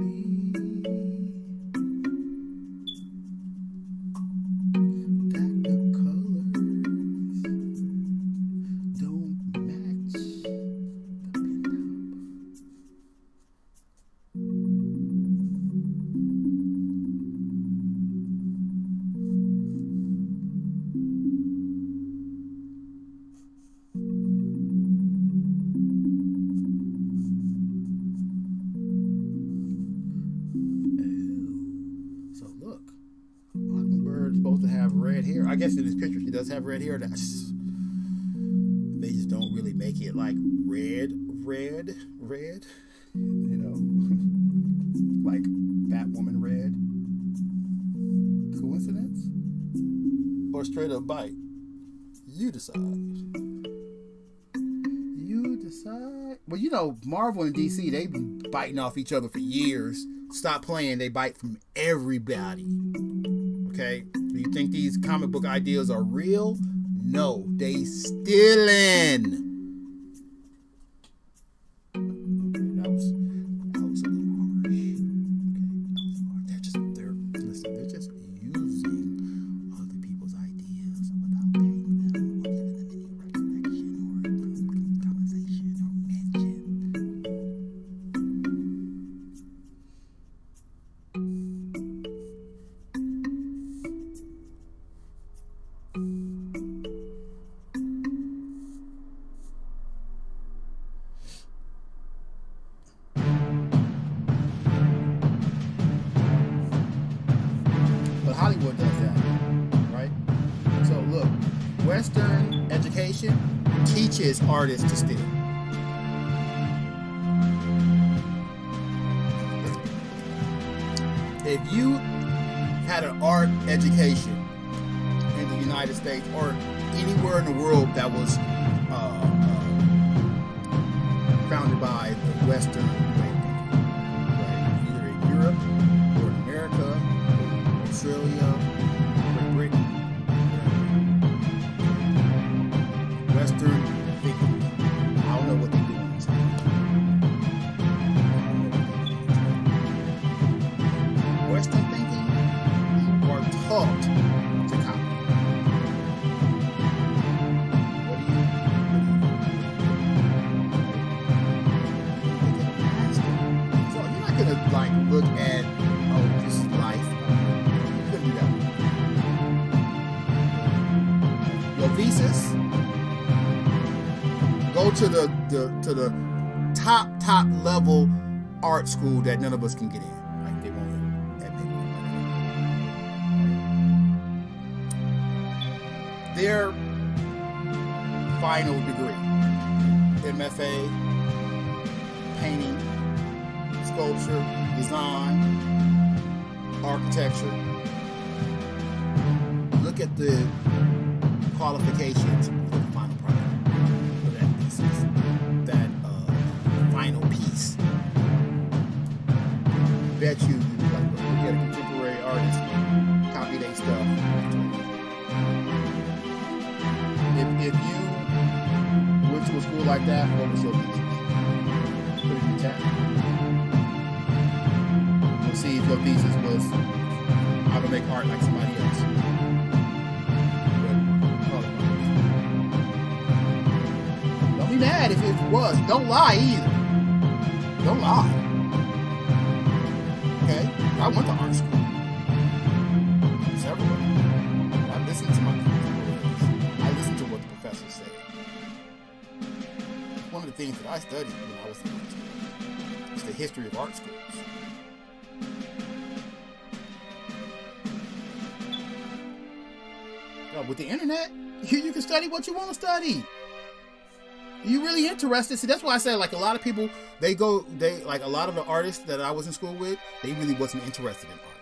S1: I guess in this picture she does have red hair. They just don't really make it like red, you know, like Batwoman red. Coincidence? Or straight up bite? You decide. You decide. Well, you know, Marvel and DC, they've been biting off each other for years. Stop playing, they bite from everybody. Okay? Do you think these comic book ideas are real? No, they stealing. Okay, that was a little harsh. Okay, they're just using other people's ideas without paying them or giving them any recognition or compensation or mention. Hollywood does that, right? So look, Western education teaches artists to steal. If you had an art education in the United States or anywhere in the world that was founded by the Western way of thinking, right? Either in Europe or in America, Australia, Great Britain, Western thinking. I don't know what they're doing. Western thinking, you are taught to copy. What do you to the top level art school that none of us can get in. Like they won't admit it. Their final degree, MFA, painting, sculpture, design, architecture. Look at the qualifications for the final product, for that thesis, that final piece. Bet you like look at a contemporary artist, copy their stuff. If you went to a school like that, what was your thesis? Put it in the chat. We'll see if your thesis was how to make art like somebody else. Don't be mad if it was. Don't lie either. Don't lie. Okay? I went to art school. Several. I listened to my I listened to what the professor said. One of the things that I studied when I was in art school is the history of art schools. With the internet, you can study what you want to study. You really interested? See, that's why I said, like, a lot of people, like a lot of the artists that I was in school with, they really wasn't interested in art.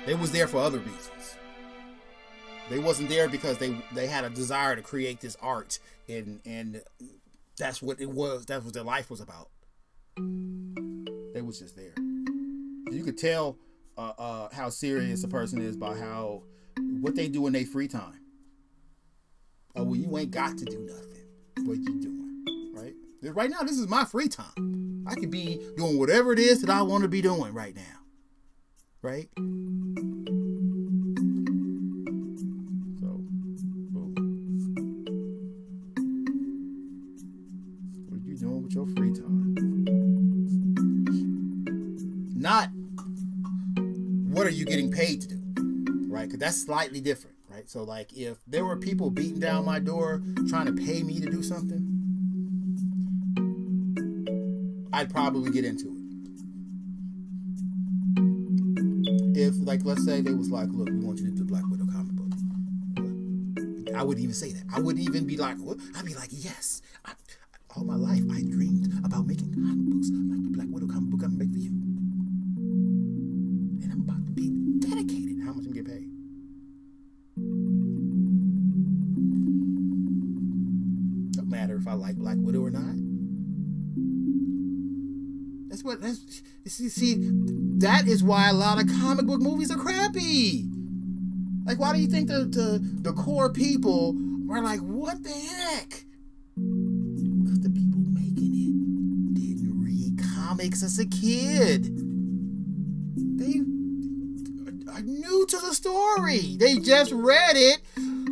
S1: They was there for other reasons. They wasn't there because they had a desire to create this art, and that's what it was. That's what their life was about. They was just there. You could tell how serious a person is by what they do in their free time. Oh, well, you ain't got to do nothing. What you doing, right? Right now, this is my free time. I could be doing whatever it is that I want to be doing right now, right? So, boom. What are you doing with your free time? Not what are you getting paid to do, right? Because that's slightly different. Right? So, like, if there were people beating down my door trying to pay me to do something, I'd probably get into it. If, like, let's say they was like, look, we want you to do the Black Widow comic book. I wouldn't even say that. I wouldn't even be like, what? I'd be like, yes. All my life, I dreamed about making comic books like the Black Widow comic book I'm going to make for you. And I'm about to be dedicated. How much I'm going to get paid? Matter if I like Black Widow or not. See, that is why a lot of comic book movies are crappy. Like, why do you think the core people are like, what the heck? Because the people making it didn't read comics as a kid. They are new to the story. They just read it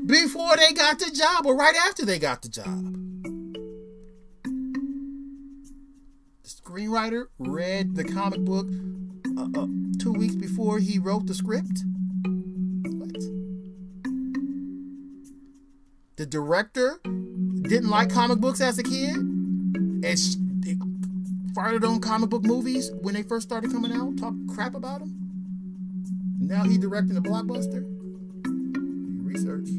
S1: before they got the job or right after they got the job. The screenwriter read the comic book 2 weeks before he wrote the script. What? The director didn't like comic books as a kid and farted on comic book movies when they first started coming out, talk crap about them. Now he directing a blockbuster. Research.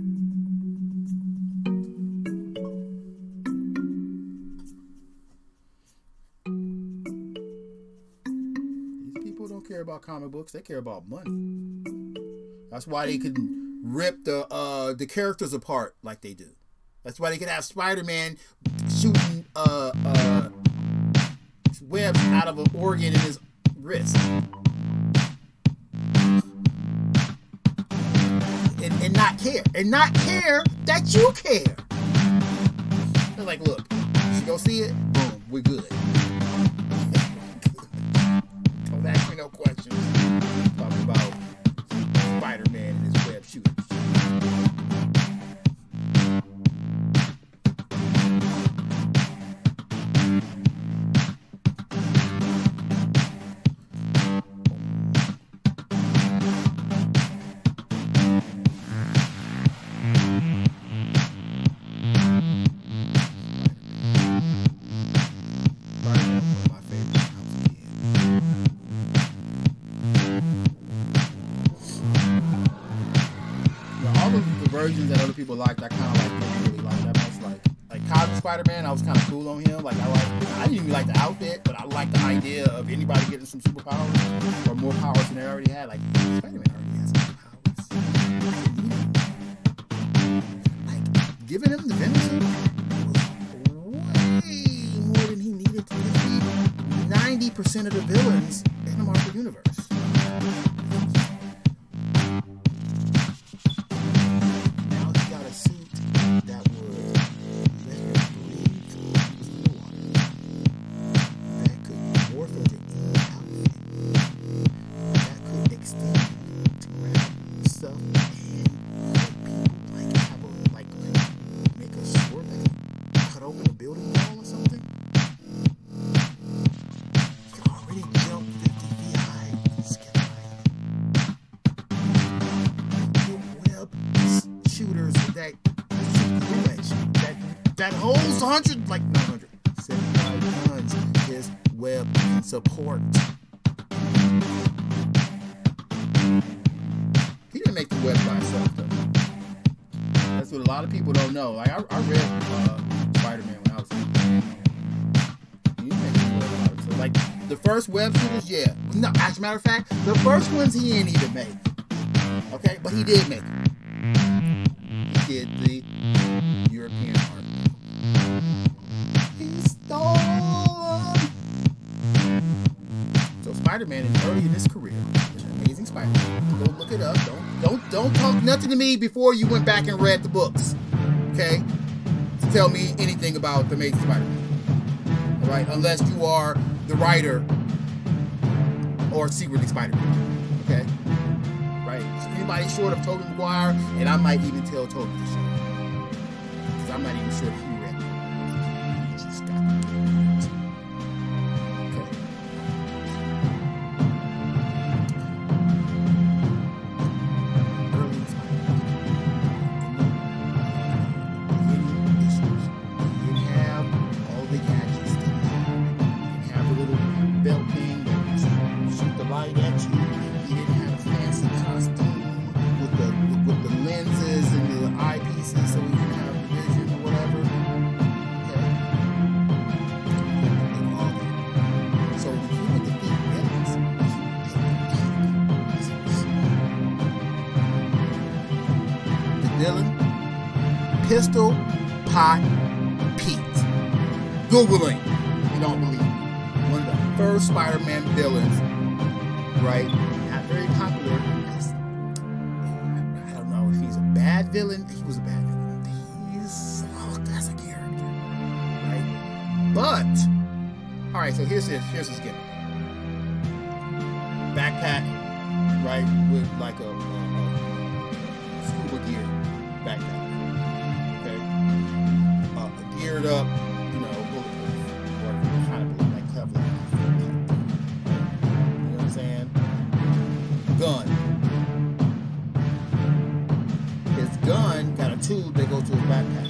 S1: Care about comic books, they care about money. That's why they can rip the characters apart like they do. That's why they can have Spider-Man shooting webs out of an organ in his wrist and not care that you care. They're like, look, you go see it, boom, we're good. Ask me no questions. Talking about Spider-Man and his web shooters. versions that other people liked, I kind of like didn't really like that much. Like Cosmic Spider-Man, I was kind of cool on him. Like I didn't even like the outfit, but I like the idea of anybody getting some superpowers or more powers than they already had. Like Spider-Man already has superpowers. Like giving him the venison was way more than he needed to defeat 90% of the villains in the Marvel Universe. That holds 175 tons. His web support. He didn't make the web by himself, though. That's what a lot of people don't know. Like I read Spider-Man when I was young. He didn't make the web by himself. Like the first web shooters, yeah. No, as a matter of fact, the first ones he didn't even make. Okay, but he did make them. He did the European art. He stole them. So Spider-Man is early in his career. An amazing Spider-Man. Go look it up. Don't talk nothing to me before you went back and read the books. Okay? To tell me anything about the Amazing Spider-Man. Alright? Unless you are the writer or secretly Spider-Man. Okay? Right? So anybody short of Tobey Maguire, and I might even tell Tobey to show. Because I'm not even sure if he read it. He just got it. Okay. Early issues. He didn't have all the gadgets. He didn't have the little belt thing that shoot the light at you. He didn't have a fancy costume with the lenses and the eyepieces so he can have vision or whatever. Okay. So when he would defeat villains, the villain, Pistol Pot Pete. Googling. You don't believe me. One of the first Spider-Man villains, right? Not very popular. I don't know if he's a bad villain. He was a bad villain. He's sucked as a character, right? But all right. So here's his gimmick. Backpack, right, with like a scuba gear backpack. Okay, geared up, you know, bulletproof, or kind of like Kevlar. You know what I'm saying? Gun. His gun got a tube that goes to his backpack.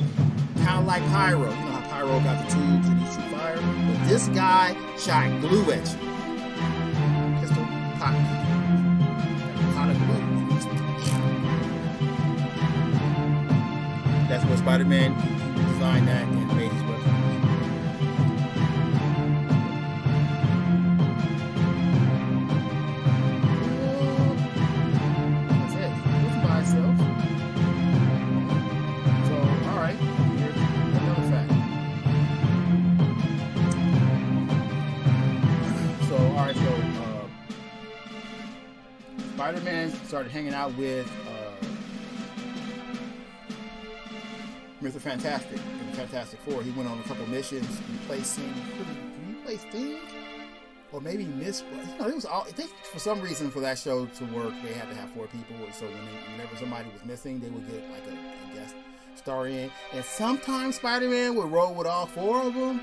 S1: Kind of like Pyro. You know how Pyro got the tubes and he shoot fire? But this guy shot glue at you. Pistol, pot of glue. That's what Spider-Man designed that and made his weapon. Spider-Man started hanging out with Mr. Fantastic in Fantastic Four. He went on a couple missions, replacing. Did he replace Thing? Or maybe Miss? You know, it was all. I think for some reason for that show to work, they had to have 4 people. So whenever somebody was missing, they would get like a guest star in. And sometimes Spider-Man would roll with all 4 of them,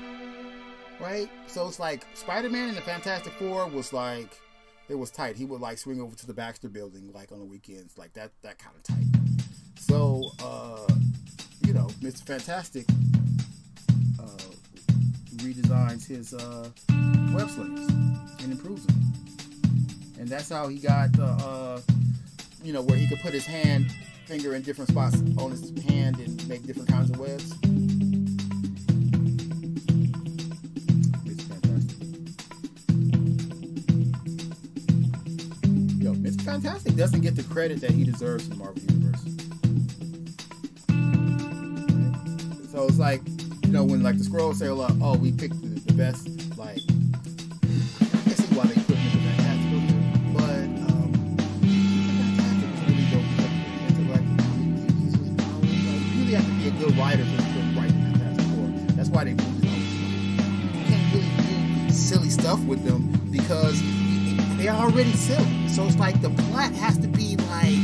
S1: right? So it's like Spider-Man and the Fantastic Four was like. It was tight. He would like swing over to the Baxter building like on the weekends, like that kind of tight. So, you know, Mr. Fantastic redesigns his web slings and improves them, and that's how he got you know, where he could put his hand finger in different spots on his hand and make different kinds of webs. It's fantastic. Yo, Mr. Fantastic doesn't get the credit that he deserves in the Marvel Universe. Okay. So it's like, you know, when like the Skrulls say, oh, we picked the best, like, I can see why they put Mr. Fantastic over there, but Fantastic is really dope. You really have to be a good writer to write the Fantastic Four. That's why they moved it all this stuff. You can't really do silly stuff with them because they are already silly. So it's like the plot has to be like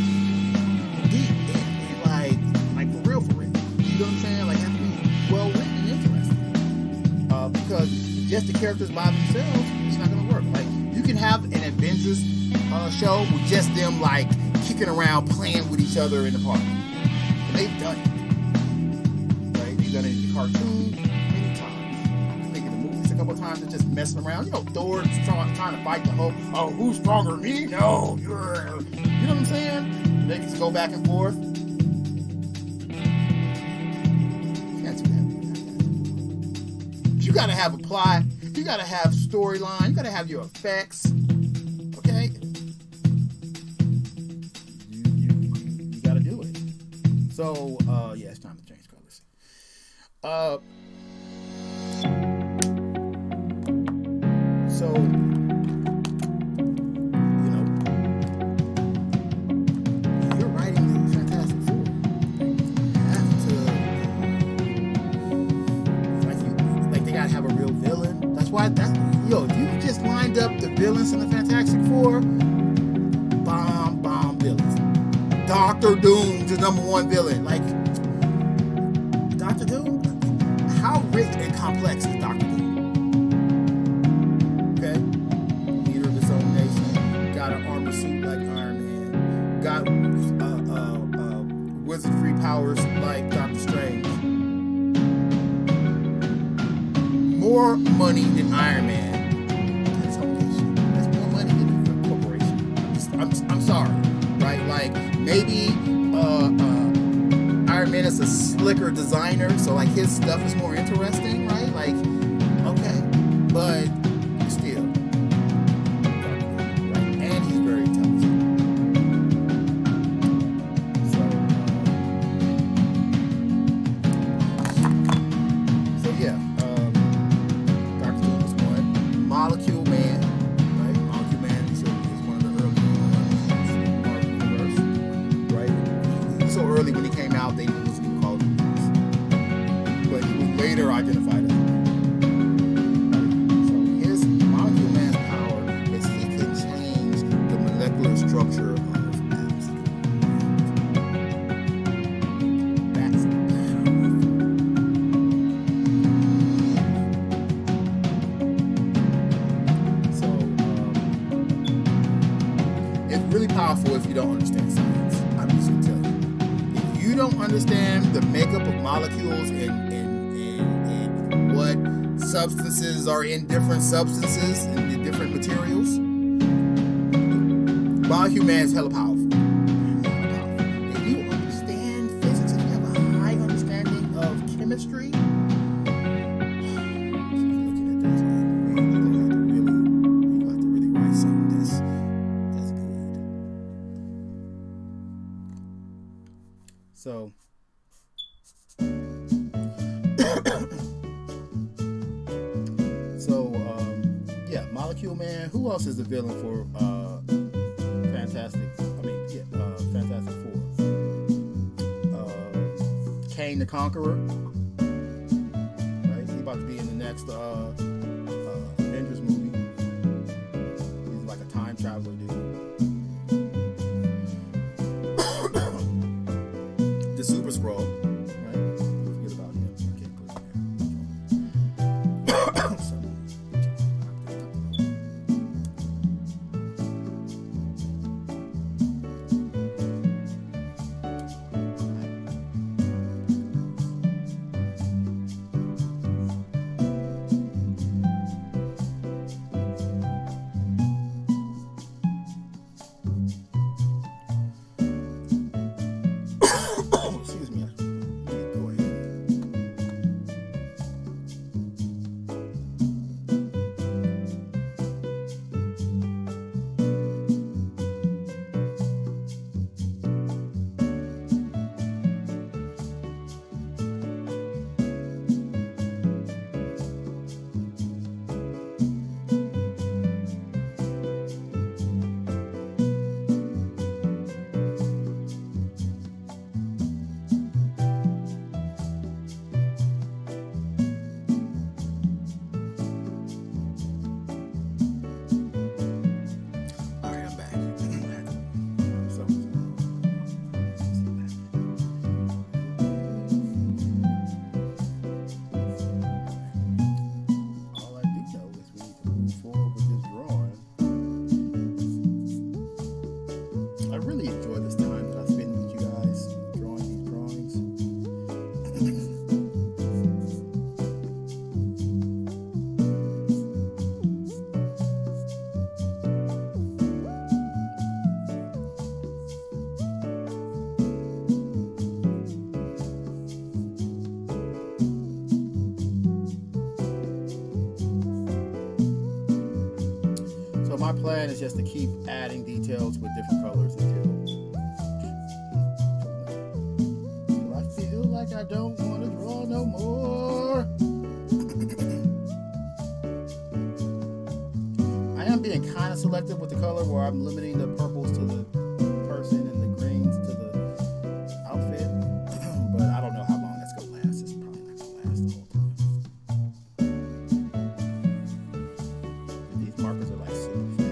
S1: deep and like for real. You know what I'm saying? Like, it has to be well written and interesting. Because just the characters by themselves, it's not gonna work. Like, you can have an Avengers show with just them like kicking around, playing with each other in the park. And they've done it. Right? They've done it in the cartoon many times. I think in the movies a couple of times, they're just messing around. You know, Thor's trying to fight the Hulk. Oh, who's stronger, me? No, you're. You know what I'm saying? They just go back and forth. You gotta have a plot. You gotta have storyline. You gotta have your effects. Okay? You gotta do it. So, yeah, it's time to change colors. So, you know, you're writing the Fantastic Four. You have to, like they gotta have a real villain. That's why if you just lined up the villains in the Fantastic Four, bomb villains. Doctor Doom's the #1 villain. Like, Doctor Doom? How rich and complex is Doctor Doom? Okay? Leader of his own nation. Got an armor suit like Iron Man. Got wizard-free powers like Doctor Strange. More money than Iron Man. That's more money than a corporation. I'm sorry, right? Like, maybe Iron Man is a slicker designer, so like his stuff is more interesting, right? Like, okay, but still, right? And he's very intelligent. So yeah. Dr. Doom is one. Molecule Man, right? Molecule Man is one of the early ones in the Marvel Universe, right? So early when he came out, they didn't even call him this. But he was later identified as so his Molecule Man's power is he can change the molecular structure of atoms. That's really powerful if you don't understand science. I'm just gonna tell you. If you don't understand the makeup of molecules and what substances are in different substances and the different materials, Molecule Man is hella powerful. If you understand physics, if you have a high understanding of chemistry, so, yeah, Molecule Man. Who else is the villain for Fantastic? Fantastic Four. Kane the Conqueror. Right, he's about to be in the next Avengers movie. He's like a time traveler dude. The Super Skrull, right? Forget about him. I can't put him there. my plan is just to keep adding details with different colors until I feel like I don't want to draw no more. I am being kind of selective with the color, where I'm limiting the purples to the person and the greens to the outfit. But I don't know how long that's gonna last. It's probably not gonna last the whole time. These markers are like super fat.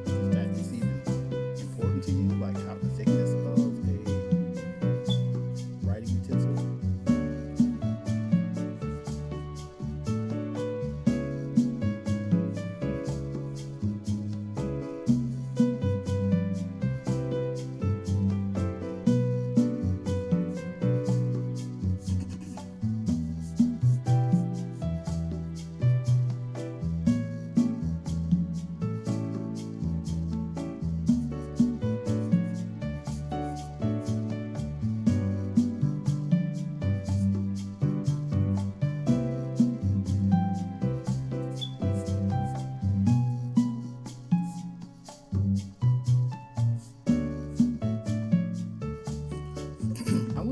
S1: Is that just even important to you? Like how the thickness of a writing utensil?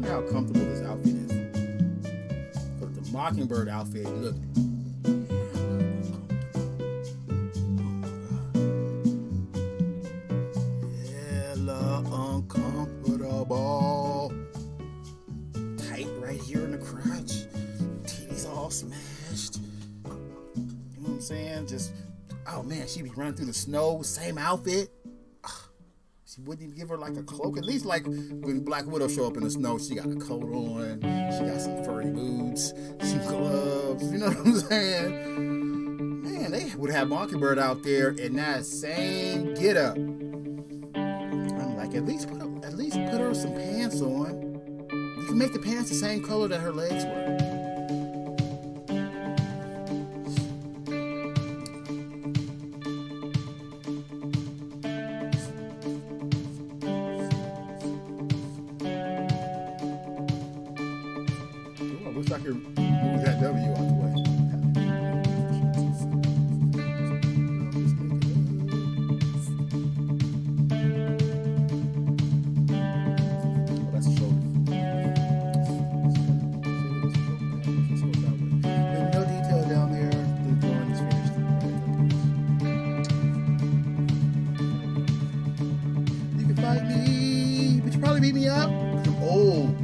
S1: How comfortable this outfit is. But the Mockingbird outfit, look. Hella uncomfortable. Tight right here in the crotch. Titties all smashed. You know what I'm saying? Just, oh man, she be running through the snow, same outfit. She wouldn't even give her like a cloak. At least like when Black Widow show up in the snow, she got a coat on. She got some furry boots, some gloves. You know what I'm saying? Man, they would have Mockingbird out there in that same get up. I'm like, at least put her some pants on. You can make the pants the same color that her legs were. Wish I could move that W out the way. Oh, that's a shoulder. There's no detail down there. The drawing is finished. You can fight me, but you probably beat me up. I'm old.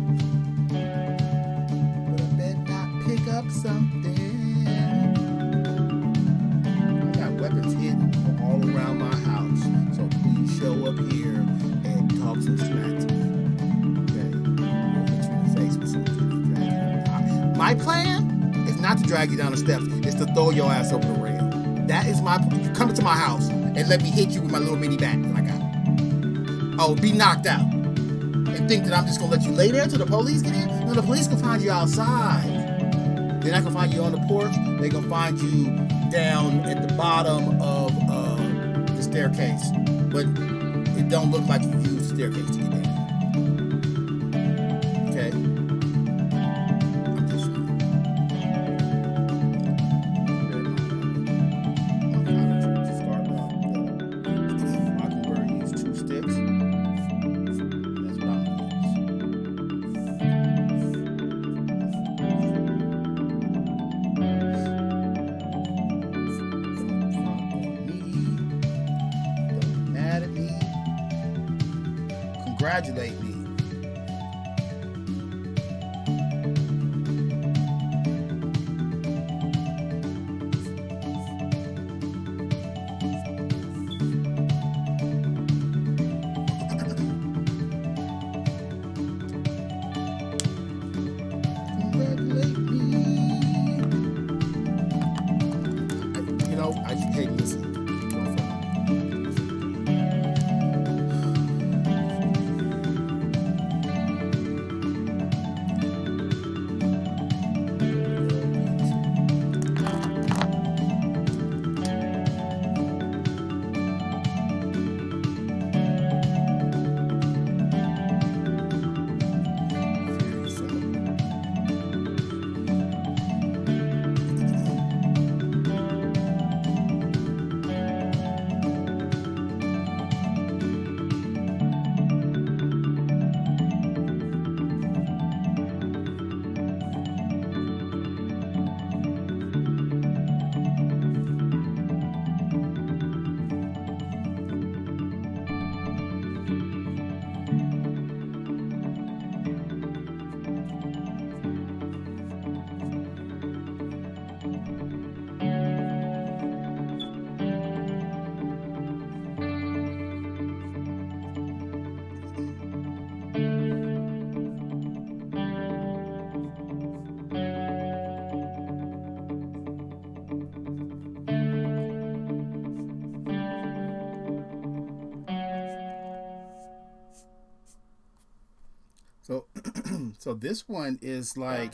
S1: Up something. I got weapons hidden all around my house, so please show up here and talk some smack to me. Okay? I'll hit you in the face with something. My plan is not to drag you down the steps, it's to throw your ass over the rail. That is my plan. You come into my house and let me hit you with my little mini bat that I got. Oh, be knocked out. And think that I'm just gonna let you lay there till the police get in? No, the police can find you outside. They're not gonna find you on the porch. They're gonna find you down at the bottom of the staircase. But it don't look like you used the staircase to get there. Okay? I'm just Mockingbird used 2 sticks. That's what I'm gonna use. Congratulate me. Congratulate me. You know, hey, listen. So this one is like,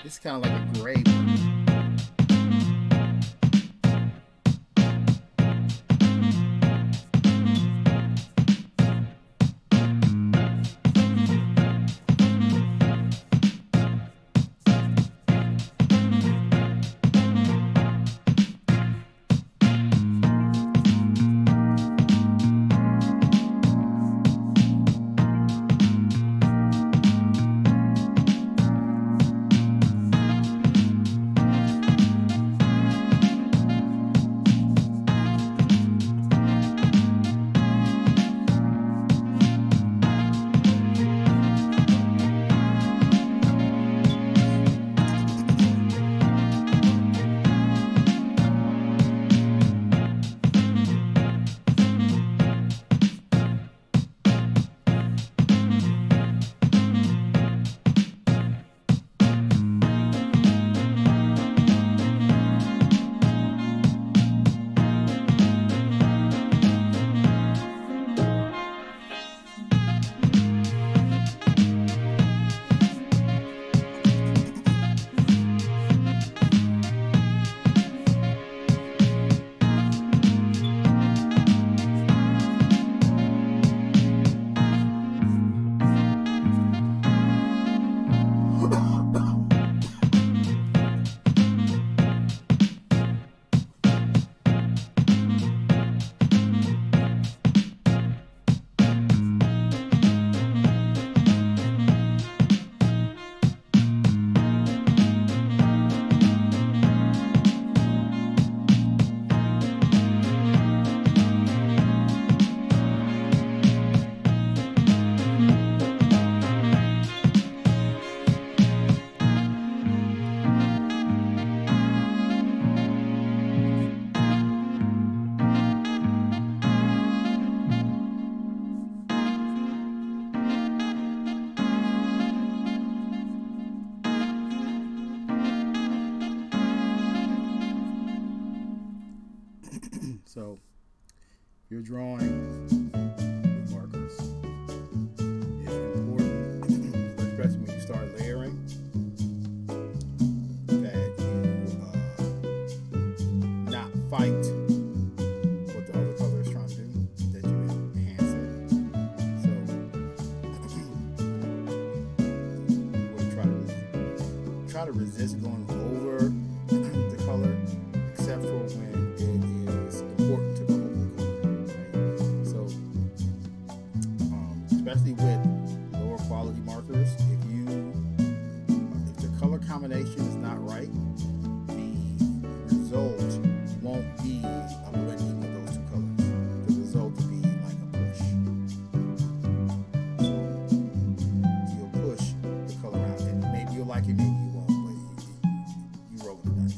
S1: it's kind of like a gray one. So you're drawing with markers. It's important, especially when you start layering, that you not fight what the other color is trying to do, that you enhance it. So we'll try to resist going over the color, except for when important to the whole color, right? So, especially with lower quality markers, if the color combination is not right, the result won't be a blending of those two colors. The result will be like a push. So you'll push the color out, and maybe you'll like it, maybe you won't, but you roll the dice.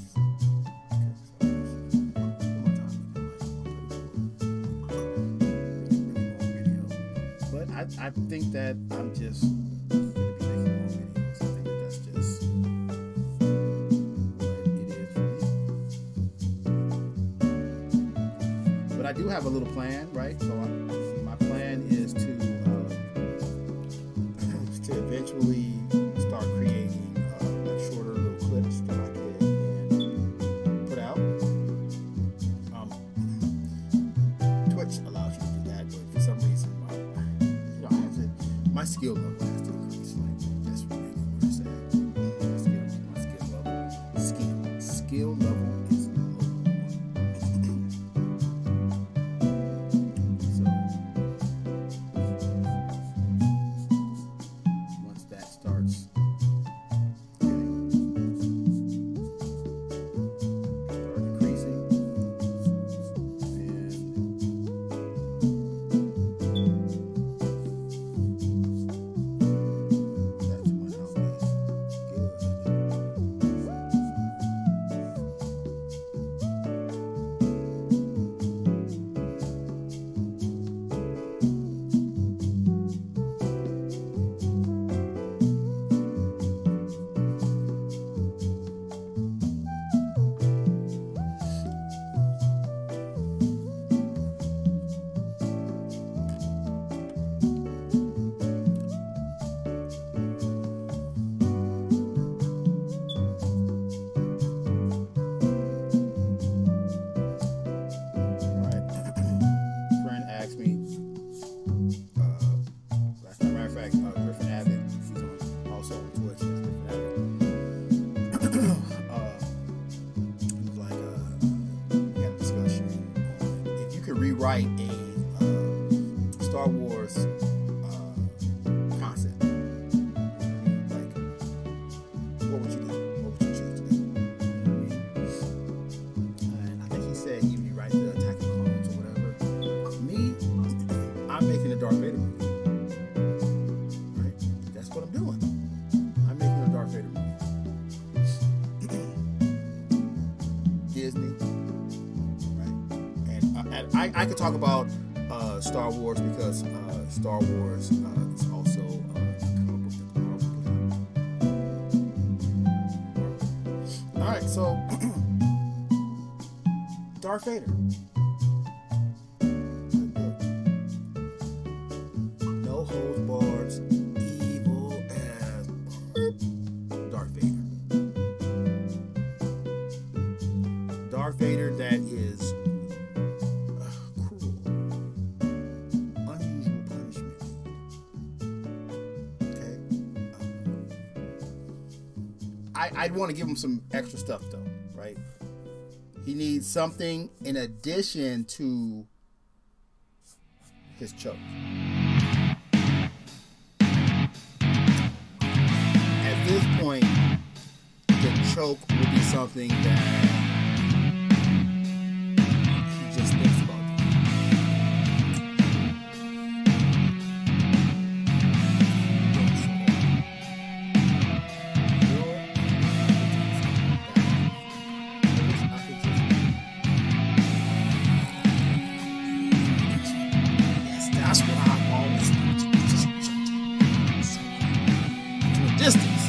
S1: I think that I'm just going to be making more videos. I think that that's just what it is for me. But I do have a little plan, right? So my plan is to eventually start creating like shorter little clips that I can put out. Twitch allows you to do that, but for some reason, my skill level has to increase. Like, that's really what I said. My skill level. Skill level is low. So once that starts increasing, and fact, Griffin Abbott, he's also on Twitch. Griffin Abbott. He was like, we had a discussion on if you could rewrite a Star Wars concept, like, what would you do? What would you choose to do? And I think he said he'd rewrite the Attack of the Clones or whatever. Me, I'm making a Darth Vader movie. Right? That's what I'm doing. I'm making a Darth Vader movie. Disney. Right? And I could talk about Star Wars because Star Wars is also a comic book that Marvel put out. Alright, so Darth Vader. No holds bars, evil as Darth Vader. Darth Vader that is cruel, unusual punishment. Okay, I'd want to give him some extra stuff though, right? He needs something in addition to his choke. At this point, the choke will be something that he just thinks about. Yes, that's what I've always wanted. Just to a distance.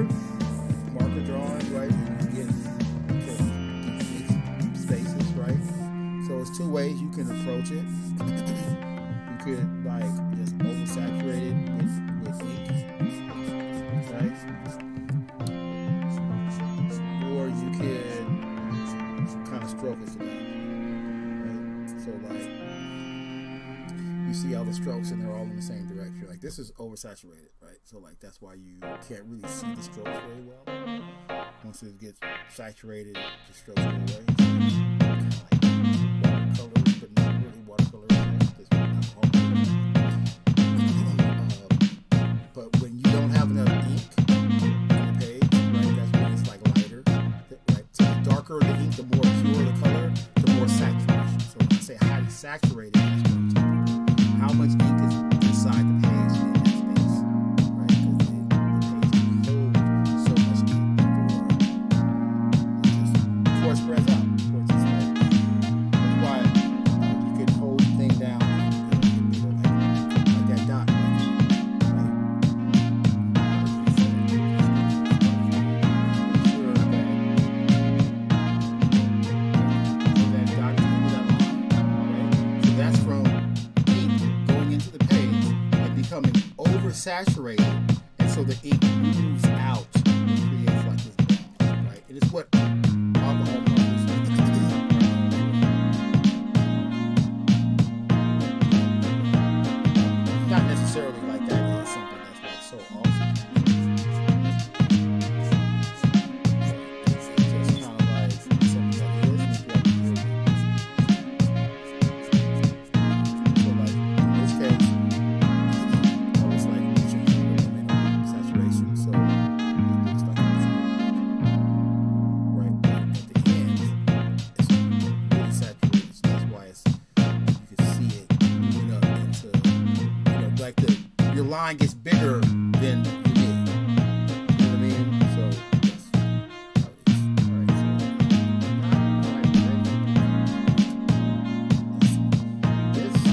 S1: marker drawing, right? You get spaces, right? So it's two ways you can approach it. You could like just oversaturate it with ink, right? Or you could kind of stroke it today, right? So like you see all the strokes and they're all in the same direction. Like this is oversaturated, right? So like that's why you can't really see the strokes very well. Once it gets saturated, the strokes go away. Kind of like watercolors, but not really watercolors. But when you don't have enough ink on the page, right? That's when it's like lighter, right? So the darker the ink, the more pure the color, the more saturation. So when I say highly saturated, that's what I'm talking about. How much ink is inside the page in that space, right? Because the page can hold so much ink before it spreads out. Before it's just like, that's why you can hold the thing down like that dot, right? That dot is over that line, right? So that's from becoming oversaturated, and so the ink moves out and creates like this band, right? It is what alcohol covers. Not necessarily like that is something that's like so awesome. It's just kind of like something that is. So like in this case, saturation, so it's like right at the end, it's really saturated, so that's why it's, you can see it moving up into, like your line gets bigger than your head, you know what I mean? So that's how it is. Alright, so this is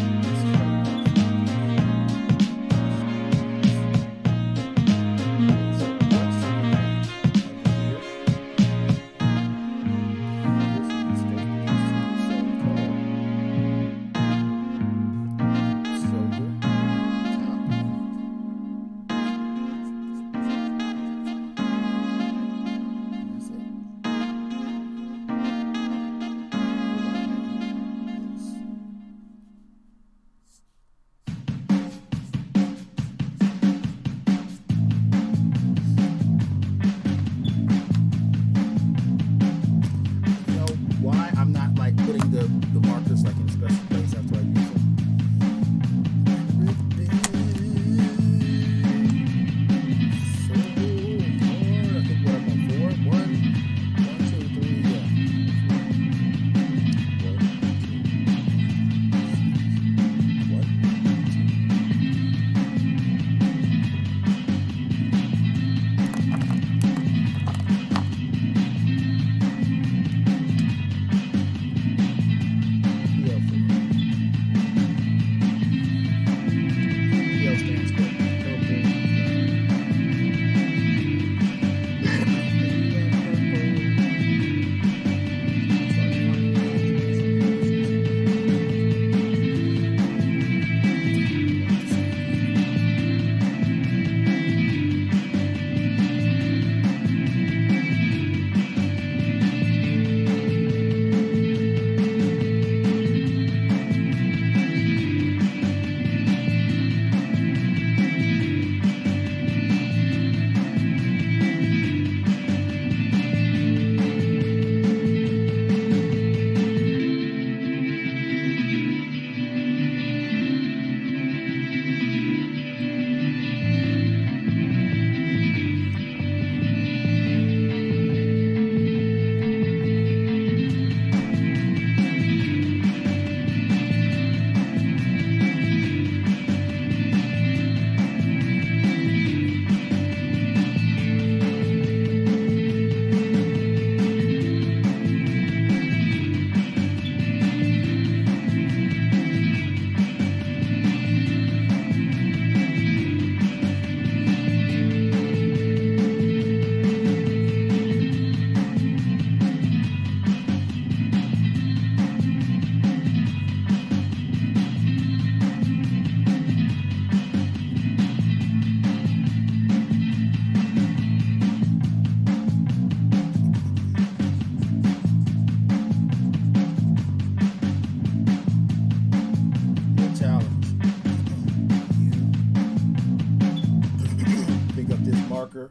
S1: marker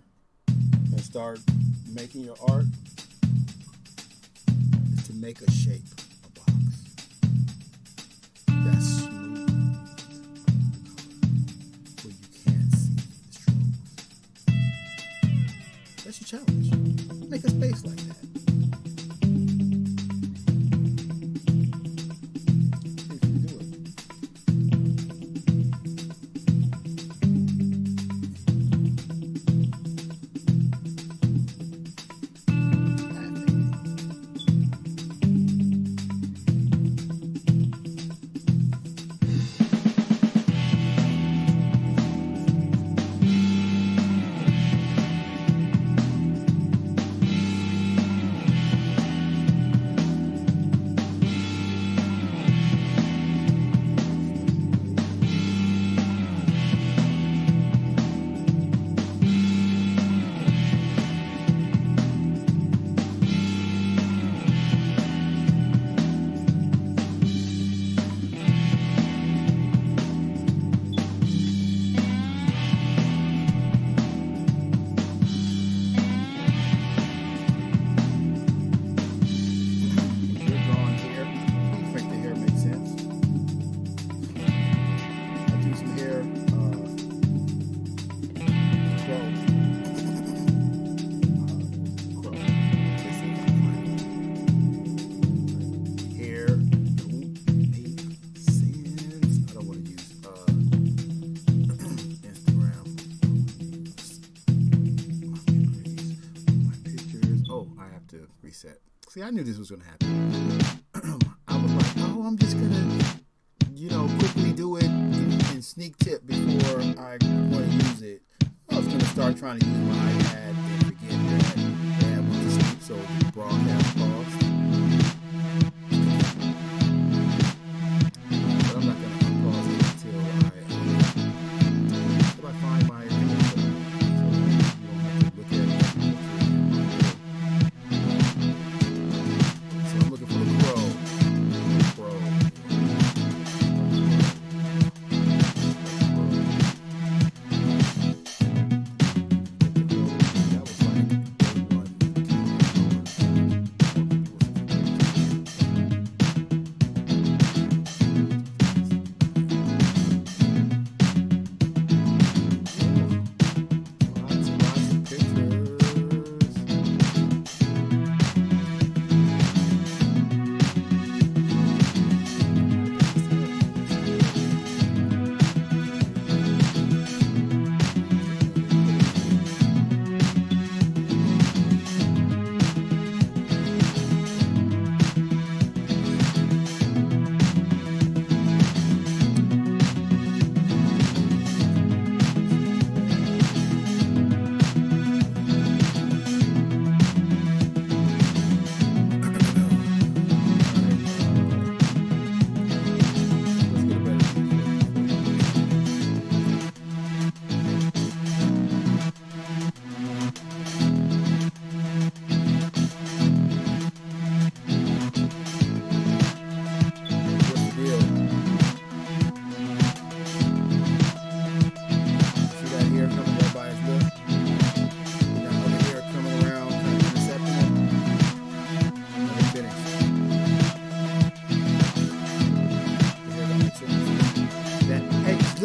S1: and start making your art is to make a shape, a box. That's smooth, where you can't see the strokes. That's your challenge. Make a space like that. See, I knew this was going to happen. I was like, oh, I'm just going to, quickly do it and sneak tip before I want to use it. I was going to start trying to use my iPad and forget that I went to sleep, so the broadcast paused. But I'm not going to unpause it until I find my image. So you don't have to look at it.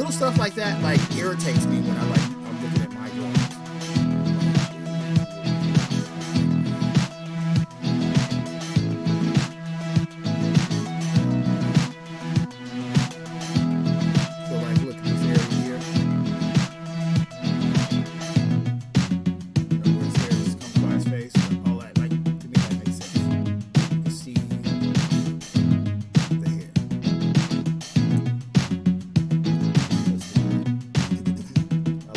S1: Stuff like that irritates me when I'm looking at my drawings. So look at this area here. Where his hair just comes by his face, all that, to me that makes sense. You can see the hair. I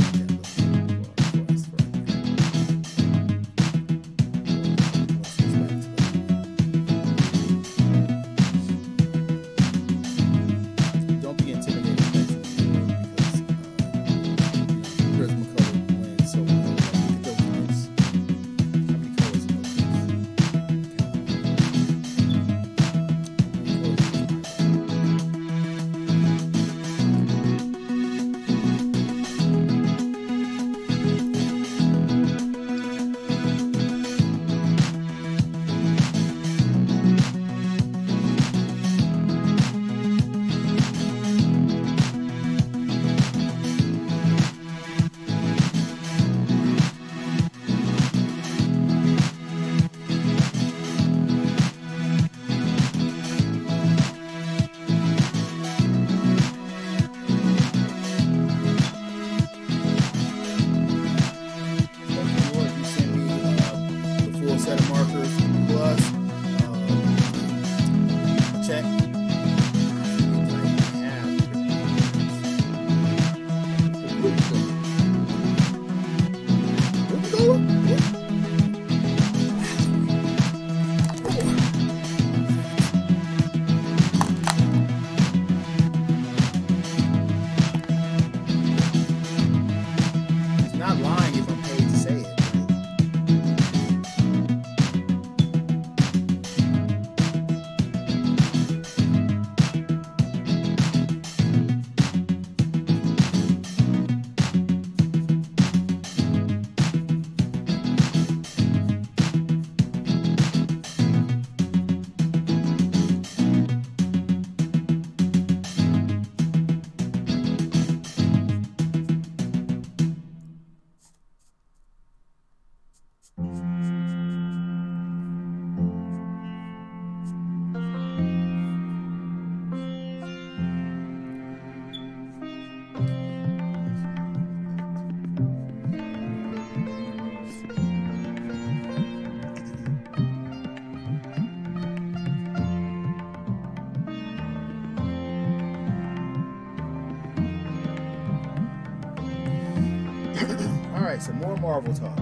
S1: right, some more Marvel talk.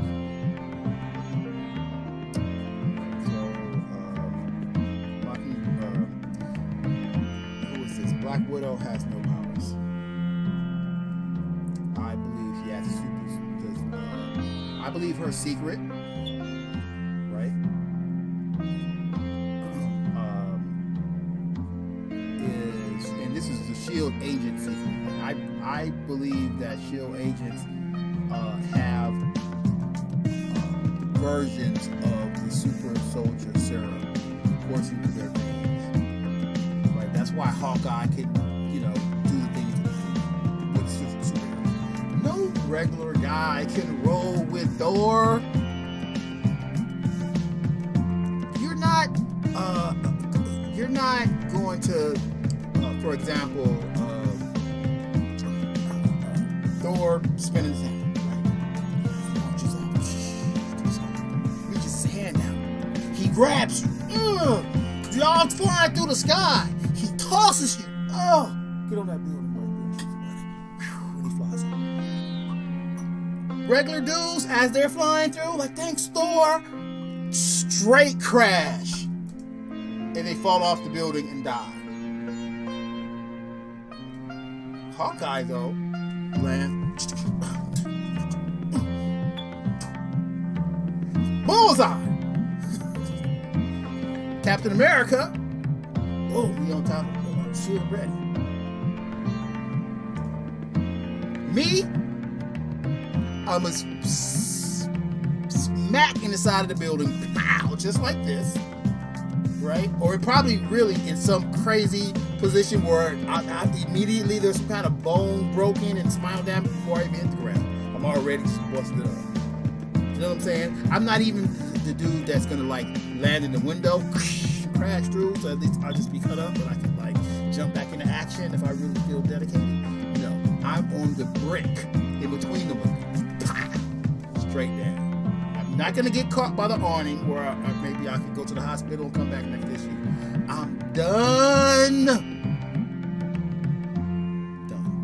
S1: Who is this? Black Widow has no powers. I believe she has I believe her secret, right, is, and this is the S.H.I.E.L.D. agent secret. I believe that S.H.I.E.L.D. agents have versions of the super soldier serum coursing through their veins. Right? That's why Hawkeye can, do the things with superheroes. No regular guy can roll with Thor. You're not going to, for example, Thor spinning his hand, right? Reaches his hand out. He grabs you. Y'all flying through the sky. He tosses you. Oh, get on that building right there. And he flies out. Regular dudes, as they're flying through, like, thanks, Thor. Straight crash. And they fall off the building and die. Hawkeye, though, land. Bullseye! Captain America. Oh, he on top of the shield ready. Me, I'm a smack in the side of the building. Pow! Just like this. Right? Or it probably really in some crazy position where I immediately there's some kind of bone broken and spinal damage before I even hit the ground. I'm already busted up. You know what I'm saying? I'm not even the dude that's gonna like land in the window, crash through, so at least I'll just be cut up and I can like jump back into action if I really feel dedicated. No, I'm on the brick in between the windows. Pow! Straight down. I'm not gonna get caught by the awning where maybe I could go to the hospital and come back next issue. I'm done. Done.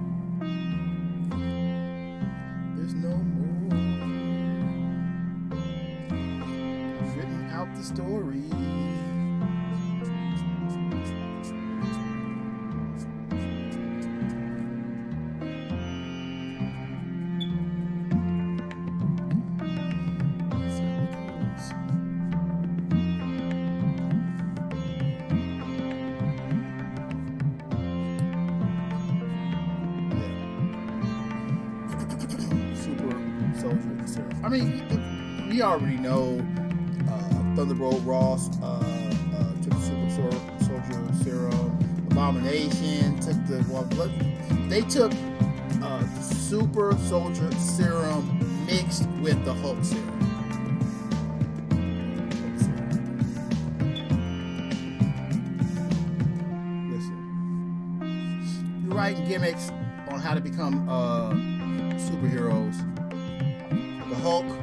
S1: There's no more. I've written out the story. I mean, we already know Thunderbolt Ross took the Super Soldier Serum. Abomination took the blood. They took Super Soldier Serum mixed with the Hulk Serum. Listen, you're writing gimmicks on how to become superheroes. The Hulk, you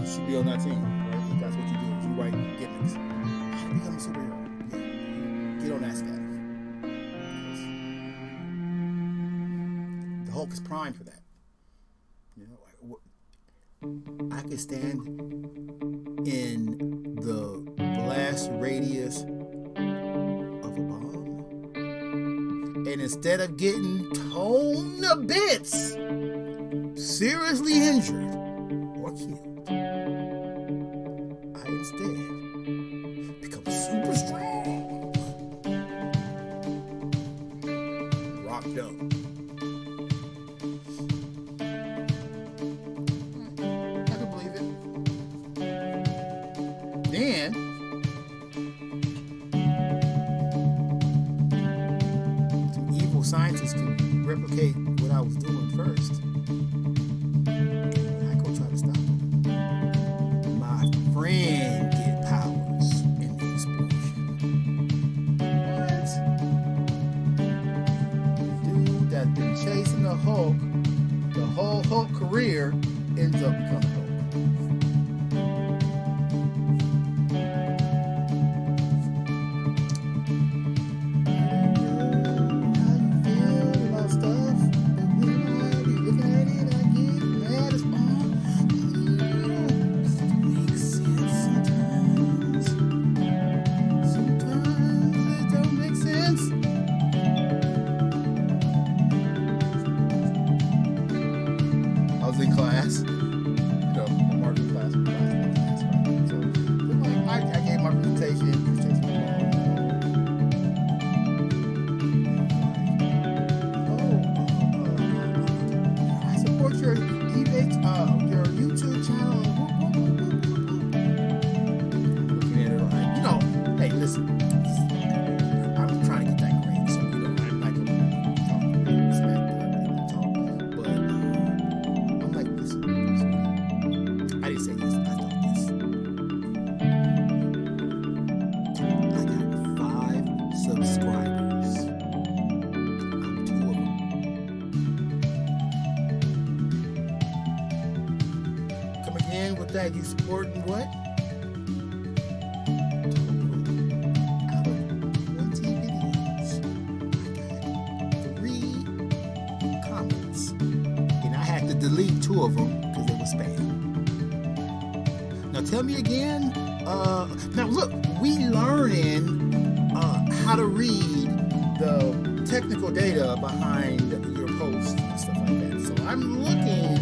S1: should be on that team, right? That's what you do. You write gimmicks. How to become a superhero? Yeah. Get on that staff. The Hulk is primed for that. You know, I could stand in the blast radius of a bomb, and instead of getting torn to bits, seriously injured or killed, I instead become super strong, rocked up. I can believe it. Then some evil scientists can replicate what I was doing first. Friend get powers in the explosion. What? The dude that's been chasing the Hulk, the whole Hulk career, ends up becoming Hulk. How you feel about stuff? You looking at it, I get mad your YouTube channel. Looking at it like, you know, hey, listen, I'm trying to get that grade, so, you know, I'm not going to talk smack that I really want to talk. But I'm like, listen, I didn't say this, I thought this. I got 5 subscribers. I'm 2 of them. Come again with that, you supporting what? Out of 20 videos, I got 3 comments. And I had to delete 2 of them because they were spam. Now tell me again. Now look, we learning how to read the technical data behind your posts and stuff like that. So I'm looking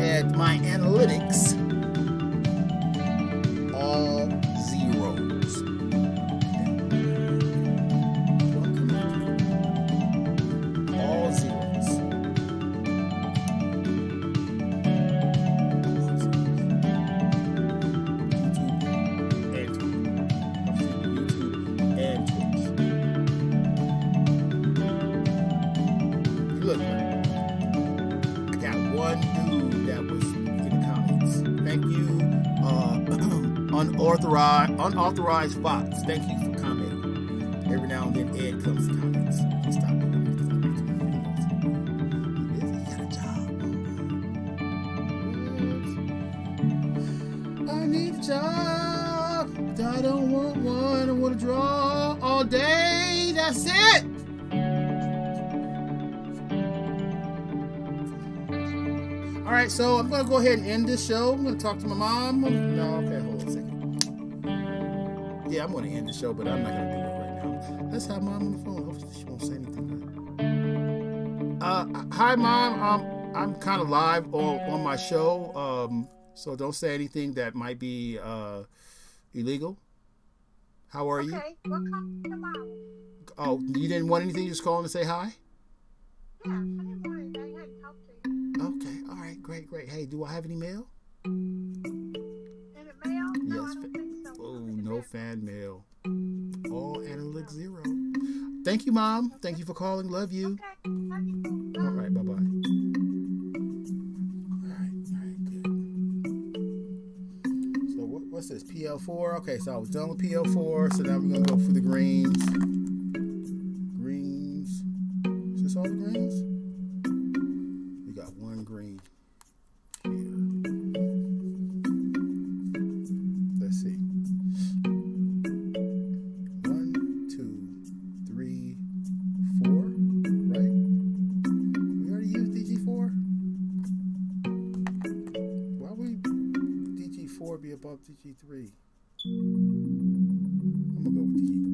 S1: at my analytics, all zeros. All zeros. Look, I got 1 dude that was in the comments. Thank you, unauthorized Fox. Thank you for commenting. Every now and then, Ed comes to comments. Stop doing it because I'm making videos. He got a job. I need a job. I don't want one. I want to draw all day. That's it. All right, so I'm going to go ahead and end this show. I'm going to talk to my mom. No, okay, hold on a second. Yeah, I'm going to end the show, but I'm not going to do it right now. Let's have Mom on the phone. Hopefully she won't say anything. Hi, Mom. I'm kind of live on my show, so don't say anything that might be illegal. How are you?
S2: Okay, what comes to Mom?
S1: Oh, you didn't want anything? You just calling to say hi?
S2: Yeah, I didn't want anything. I hadn't talked to you.
S1: Okay, all right, great. Hey, do I have any mail?
S2: Is it mail? No,
S1: Yes.
S2: I don't think so.
S1: Oh, no fan mail. All analytics 0. Thank you, Mom. Thank you for calling. Love you.
S2: Okay, love you. Bye.
S1: All right, bye-bye. All right, good. So what's this, PL4? Okay, so I was done with PL4, so now we're going to go for the greens. Greens. Is this all the greens? We got 1 green here. Let's see. 1, 2, 3, 4, right? We already used DG4. Why would DG4 be above DG3? I'm gonna go with DG3.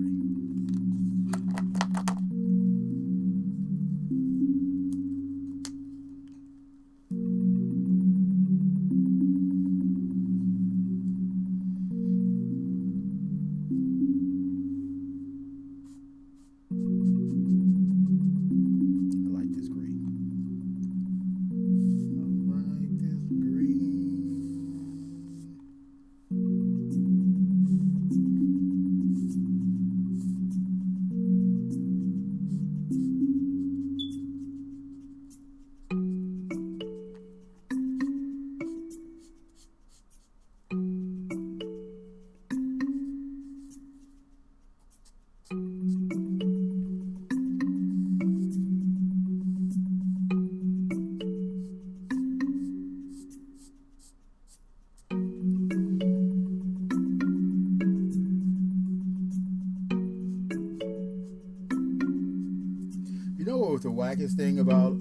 S1: The wackest thing about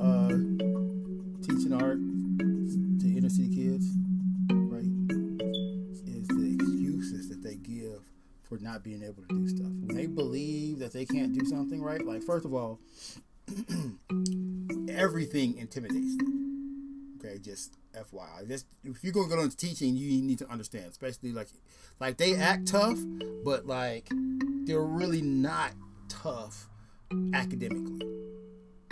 S1: teaching art to inner city kids, right, is the excuses that they give for not being able to do stuff. When they believe that they can't do something, right, like, first of all, everything intimidates them. Okay, just FYI. Just, if you're going to go into teaching, you need to understand, especially like they act tough, but like they're really not tough academically.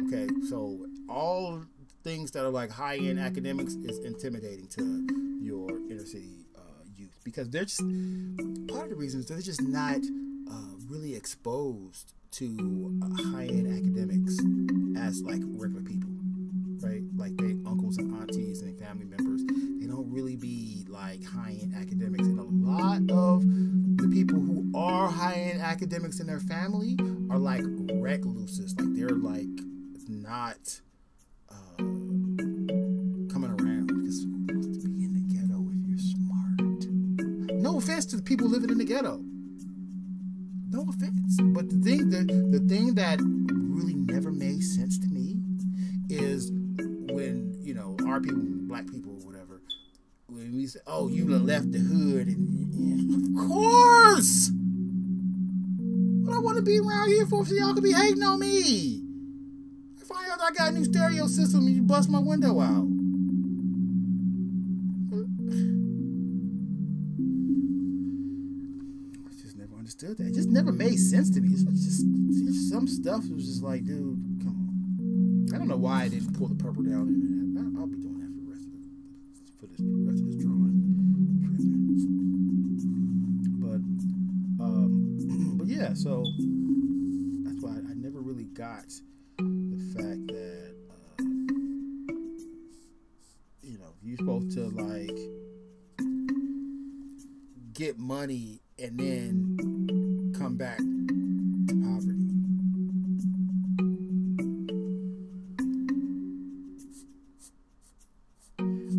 S1: Okay, so all things that are like high-end academics is intimidating to your inner city youth, because they're just, part of the reason is they're just not really exposed to high-end academics as like regular people, right? Like they uncles and aunties and family members, they don't really be like high-end academics, and a lot of the people who are high-end academics in their family are like recluses, like they're like not coming around, because who wants to be in the ghetto if you're smart? No offense to the people living in the ghetto, no offense, but the thing that really never made sense to me is when, you know, our people, black people or whatever, when we say, oh, you done left the hood, and of course, what I want to be around here for, so y'all can be hating on me. I find out I got a new stereo system and you bust my window out. I just never understood that. It just never made sense to me. It's just some stuff was just like, dude, come on. I don't know why I didn't pull the purple down in it. I'll be doing that for the rest of this drawing. But yeah, so that's why I never really got the fact that you know, you're supposed to like get money and then come back to poverty.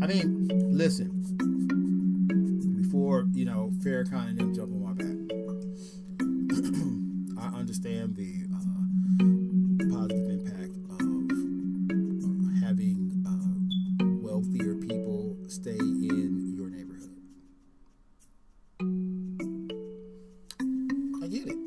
S1: I mean, listen, before, you know, Farrakhan and them jump on my back, I understand the positive impact of having wealthier people stay in your neighborhood. I get it.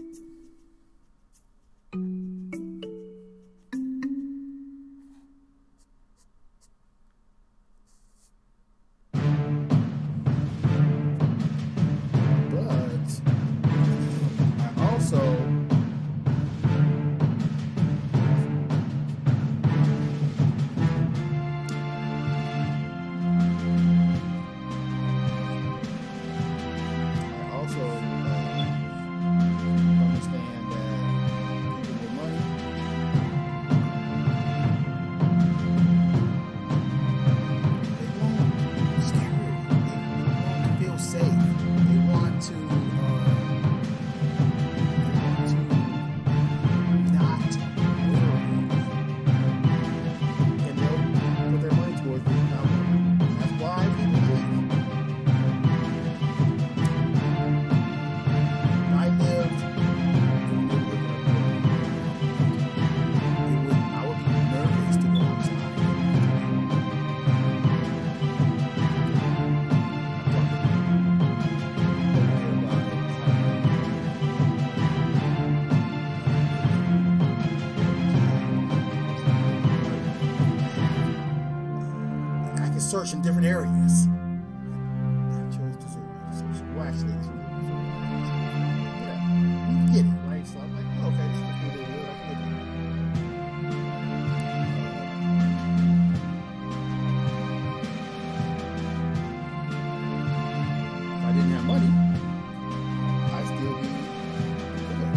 S1: Search in different areas. I chose to search. Well, actually, you get it, right? So I'm like, oh, okay, this is what they do. I can get it. If I didn't have money, I'd still be okay.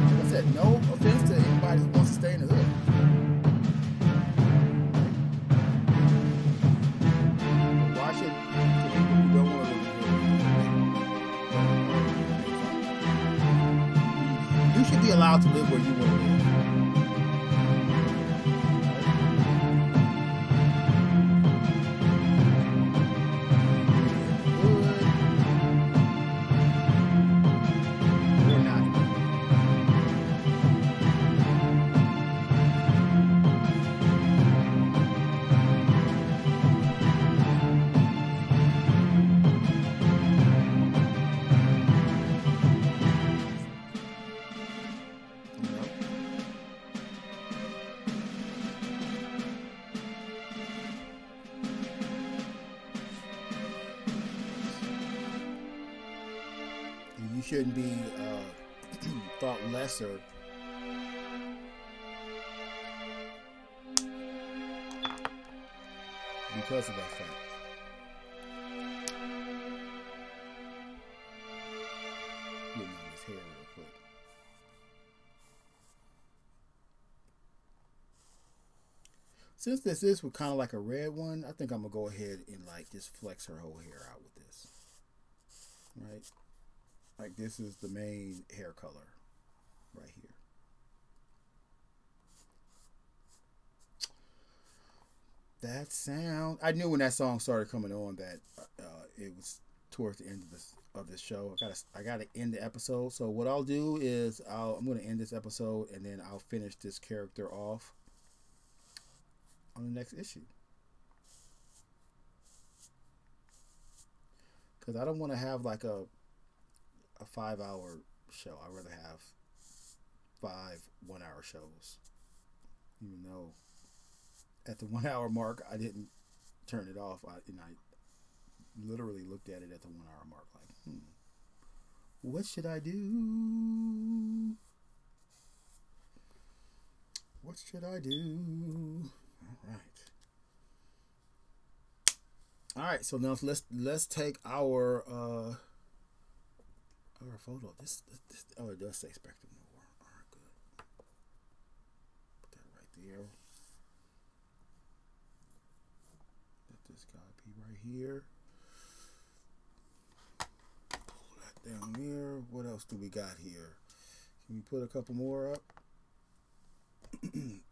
S1: Like I said, no offense to anybody who wants to stay in the hood. You should be allowed to live where you want to live. Good or not. You shouldn't be thought lesser because of that fact. Getting on his hair real quick. Since this is kind of like a red one, I think I'm gonna go ahead and like just flex her whole hair out with this. Right? Like this is the main hair color right here. That sound, I knew when that song started coming on that it was towards the end of this show. I gotta end the episode. So what I'll do is I'm gonna end this episode and then I'll finish this character off on the next issue. Because I don't want to have like a 5-hour show. I'd rather have 5 1-hour shows. Even though at the 1-hour mark I didn't turn it off. I literally looked at it at the 1-hour mark like, what should I do? What should I do? All right, so now let's take our photo. This oh, it does say Spectrum Noir. All right, good. Put that right there. Let this guy be right here. Pull that down there. What else do we got here? Can we put a couple more up?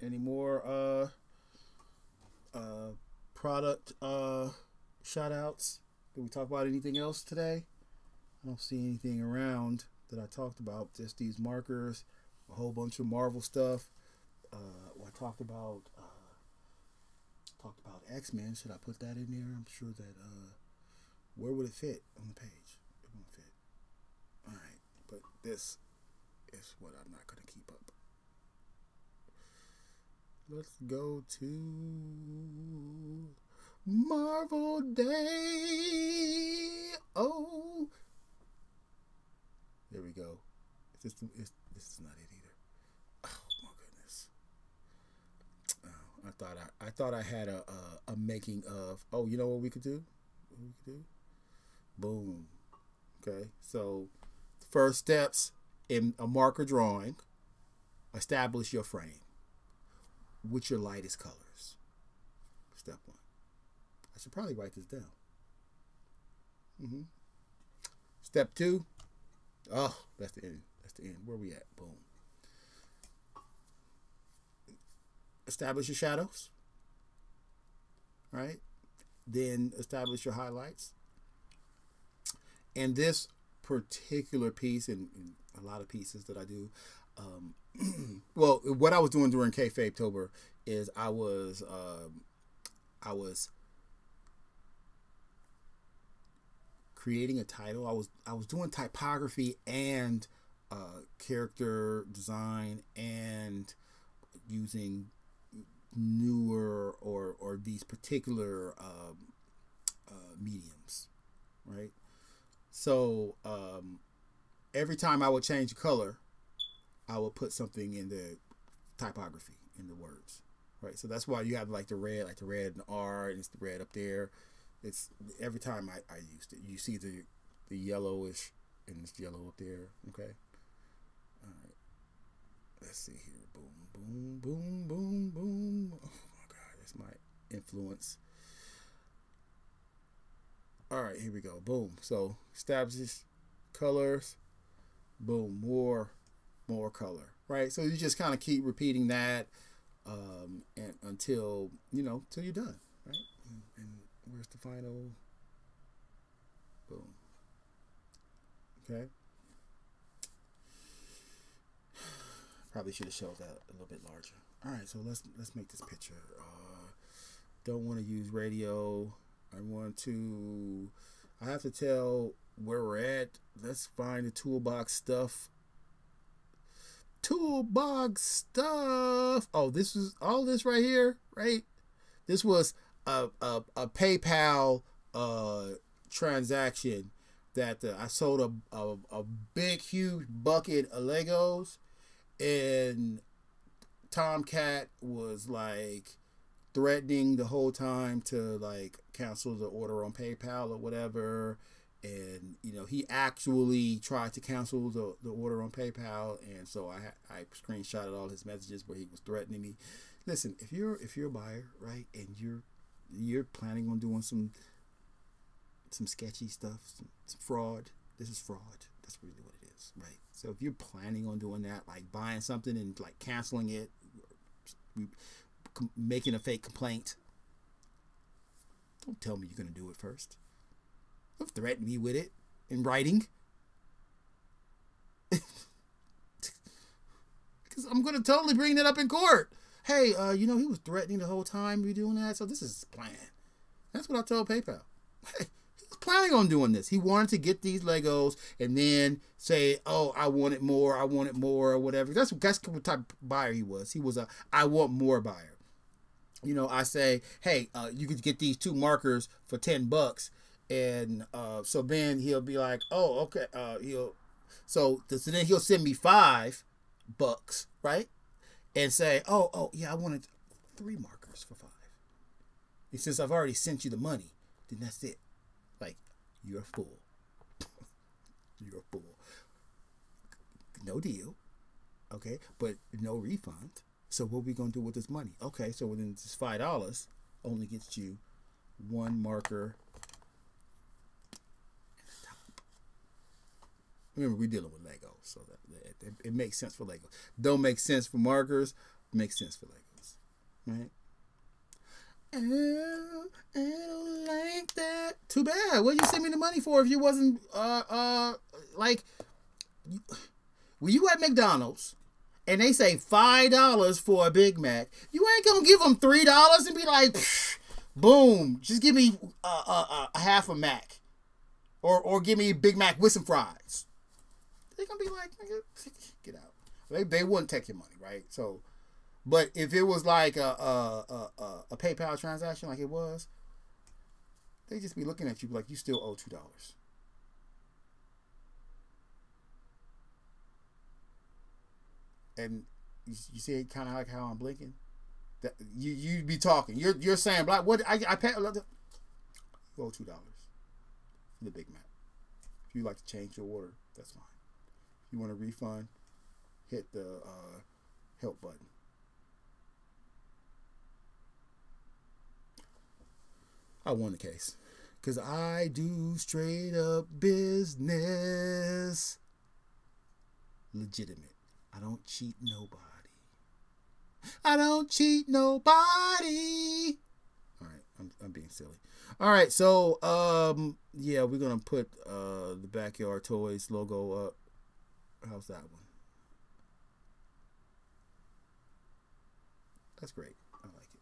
S1: Any more product shout outs? Did we talk about anything else today? I don't see anything around that I talked about. Just these markers, a whole bunch of Marvel stuff. I talked about X-Men. Should I put that in there? I'm sure that where would it fit on the page? It won't fit. All right, but this is what I'm not going to keep up. Let's go to Marvel Day. Oh, there we go. This is not it either. Oh my goodness. Oh, I thought I had a making of. Oh, you know what we could do? What we could do? Boom. Okay. So, first steps in a marker drawing. Establish your frame with your lightest colors. Step 1. I should probably write this down. Step 2. Oh, that's the end. That's the end. Where we at? Boom. Establish your shadows. Right? Then establish your highlights. And this particular piece, and a lot of pieces that I do, well, what I was doing during Kayfabe-tober is I was creating a title. I was doing typography and character design and using newer or these particular mediums, right? So every time I would change the color, I would put something in the typography, in the words, right? So that's why you have like the red and R, and it's the red up there. It's every time I used it. You see the yellowish, and it's yellow up there. Okay. All right. Let's see here. Boom, boom, boom, boom, boom. Oh my God, that's my influence. All right, here we go. Boom. So establish colors. Boom. More color. Right. So you just kind of keep repeating that, and until till you're done. Right. And where's the final? Boom. Okay. Probably should have showed that a little bit larger. All right, so let's make this picture. Don't want to use radio. I have to tell where we're at. Let's find the toolbox stuff. Oh, this is all this right here, right? This was a PayPal transaction that I sold a big huge bucket of Legos, and Tomcat was like threatening the whole time to like cancel the order on PayPal or whatever. And you know, he actually tried to cancel the order on PayPal, and so I screenshotted all his messages where he was threatening me. Listen, if you're a buyer, right, and you're planning on doing some sketchy stuff, some fraud, this is fraud. That's really what it is, right? So if you're planning on doing that, like buying something and like canceling it, making a fake complaint, don't tell me you're gonna do it first. Don't threaten me with it in writing. Because I'm going to totally bring that up in court. Hey, you know, he was threatening the whole time we doing that, so this is his plan. That's what I told PayPal. Hey, he was planning on doing this. He wanted to get these Legos and then say, oh, I want it more, or whatever. That's what type of buyer he was. He was a I want more buyer. You know, I say, hey, you could get these 2 markers for $10. And so then he'll be like, oh, okay. So then he'll send me $5, right? And say, oh, yeah, I wanted 3 markers for $5. And since I've already sent you the money, then that's it. Like, you're a fool. You're a fool. No deal. Okay, but no refund. So what are we gonna do with this money? Okay, so then this $5 only gets you 1 marker. Remember, we're dealing with Legos, so that it makes sense for Legos. Don't make sense for markers. Makes sense for Legos, right? I don't like that. Too bad. What did you send me the money for if you wasn't like when you at McDonald's and they say $5 for a Big Mac, you ain't gonna give them $3 and be like, boom, just give me a half a Mac, or give me a Big Mac with some fries. They're gonna be like, get out. They wouldn't take your money, right? So, but if it was like a PayPal transaction, like it was, they just be looking at you like you still owe $2. And you see it kind of like how I'm blinking. That you be talking. You're saying Black. What I pay? You owe $2 for the Big Mac. If you like to change your order, that's fine. If you want a refund, hit the help button. I won the case because I do straight up business. Legitimate. I don't cheat nobody. I don't cheat nobody. All right, I'm being silly. All right, so yeah, we're gonna put the Backyard Toys logo up. How's that one? That's great. I like it.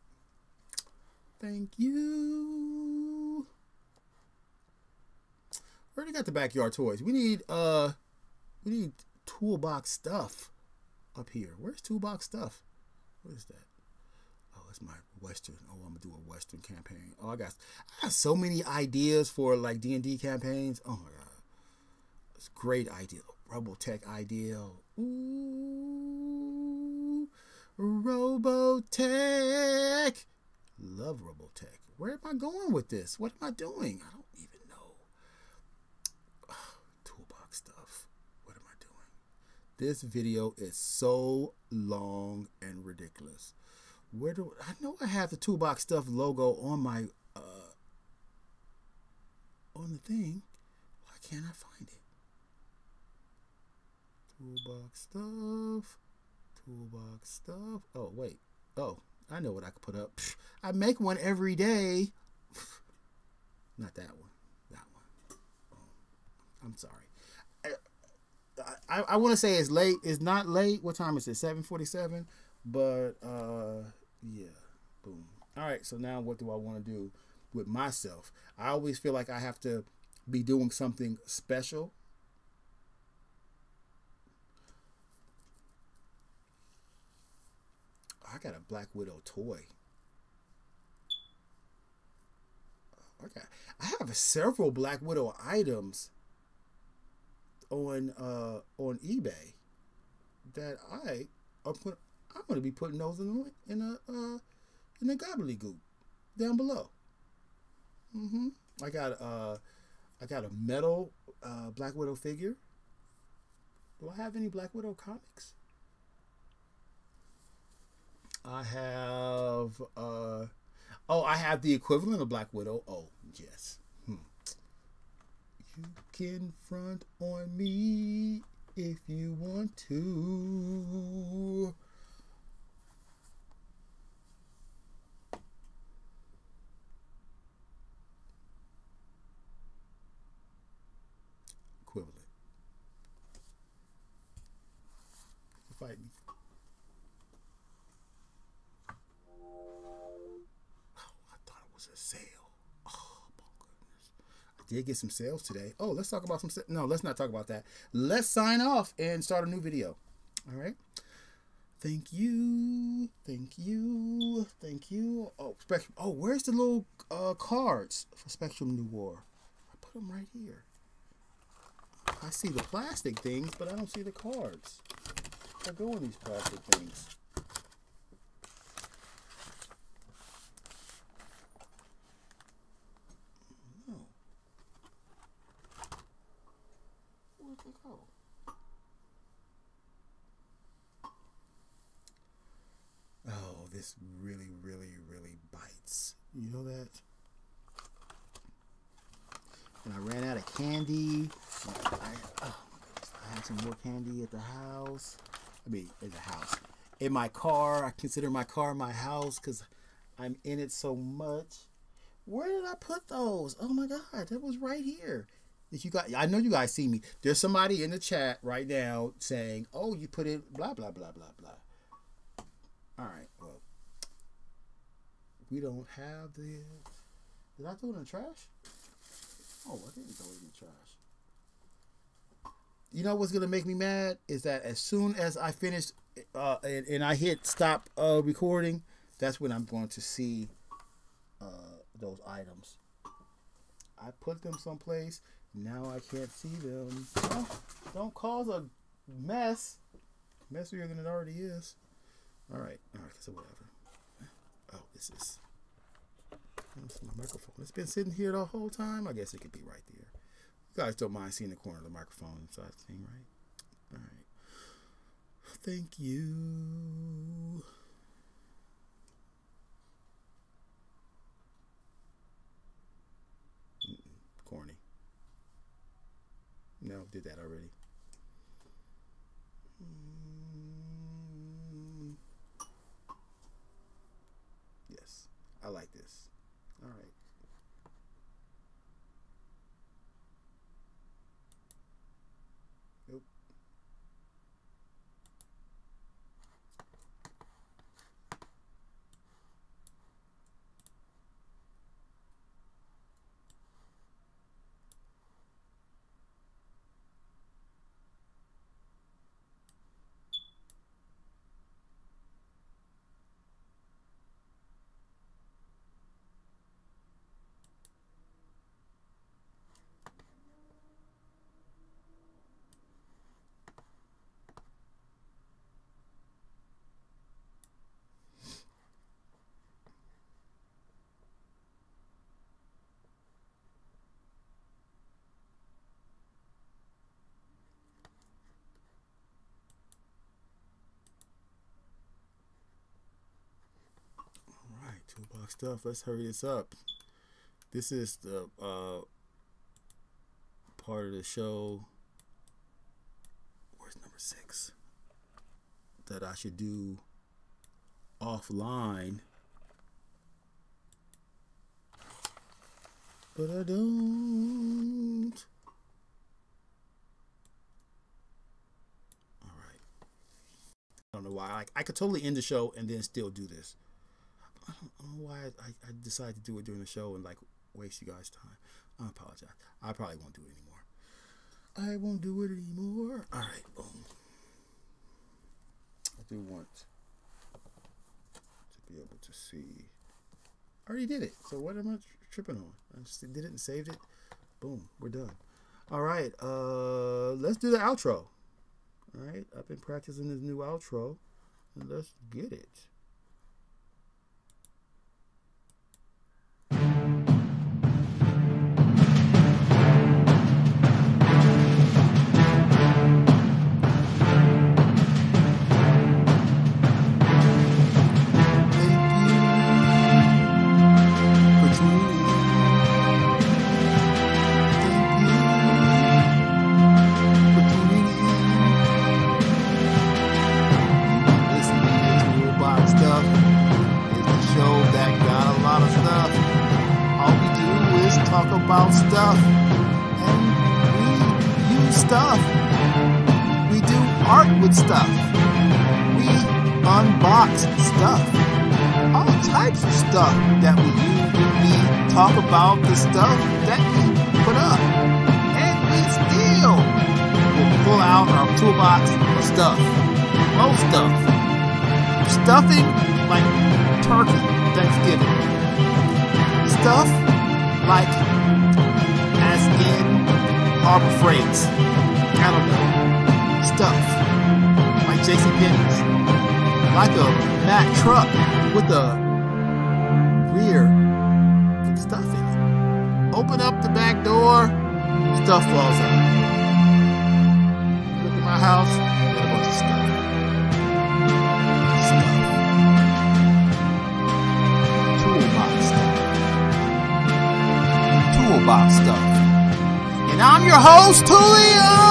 S1: Thank you. Already got the Backyard Toys. We need toolbox stuff up here. Where's toolbox stuff? What is that? Oh, it's my Western. Oh, I'm gonna do a Western campaign. Oh, I got so many ideas for like D&D campaigns. Oh my god, it's a great idea. Robotech idea. Ooh, Robotech. Love Robotech. Where am I going with this? What am I doing? I don't even know. Toolbox stuff. What am I doing? This video is so long and ridiculous. Where do I know I have the Toolbox stuff logo on my on the thing? Why can't I find it? Toolbox stuff. Toolbox stuff. Oh, wait. Oh, I know what I could put up. I make one every day. Not that one. That one. Oh, I'm sorry. I want to say it's late. It's not late. What time is it? 7:47. But yeah. Boom. All right. So now what do I want to do with myself? I always feel like I have to be doing something special. I got a Black Widow toy. Okay, I have several Black Widow items on eBay that I'm going to be putting those in a in the gobbledygook down below. I got a metal Black Widow figure. Do I have any Black Widow comics? I have I have the equivalent of Black Widow. Oh, yes. You can front on me if you want to. Equivalent. Fight me. A sale. Oh my goodness. I did get some sales today. Oh, let's talk about some no, let's not talk about that. Let's sign off and start a new video. All right. Thank you. Oh, Spectrum. Oh, where's the little cards for Spectrum New War? I put them right here. I see the plastic things, but I don't see the cards. I go in these plastic things. Go. Oh, this really bites. You know that? And I ran out of candy. I had some more candy at the house. I mean, at the house. In my car. I consider my car my house because I'm in it so much. Where did I put those? Oh my God, that was right here. You guys, I know you guys see me. There's somebody in the chat right now saying, "Oh, you put it blah blah blah blah blah." All right, well, we don't have the. Did I throw it in the trash? Oh, I didn't throw it in the trash. You know what's gonna make me mad is that as soon as I finish and I hit stop recording, that's when I'm going to see those items. I put them someplace. Now I can't see them. Don't cause a mess. Messier than it already is. All right, so whatever. Oh, this is my microphone. It's been sitting here the whole time. I guess it could be right there. You guys don't mind seeing the corner of the microphone inside the thing, right? All right. Thank you. Corny. No, did that already. Yes, I like this. All right. Nope. Toolbox stuff. Let's hurry this up. This is the part of the show. Where's number 6? That I should do offline. But I don't. All right. I don't know why. I could totally end the show and then still do this. I don't know why I decided to do it during the show and like waste you guys' time. I apologize. I probably won't do it anymore. I won't do it anymore. All right, boom. I do want to be able to see. I already did it. So what am I tripping on? I just did it and saved it. Boom. We're done. All right. Let's do the outro. All right. I've been practicing this new outro, and let's get it. about stuff, and we use stuff. We do art with stuff. We unbox stuff. All types of stuff that we use. We talk about the stuff that we put up. And we still will pull out our toolbox of stuff. Most stuff. Stuffing like turkey, Thanksgiving. Stuff like as in Harbor Freights. I don't know. Stuff like JCPenney's. Like a Mack truck with a rear with stuff in it. Open up the back door, stuff falls out. Look at my house, got a bunch of stuff. Toolbox stuff. And I'm your host, Tulio!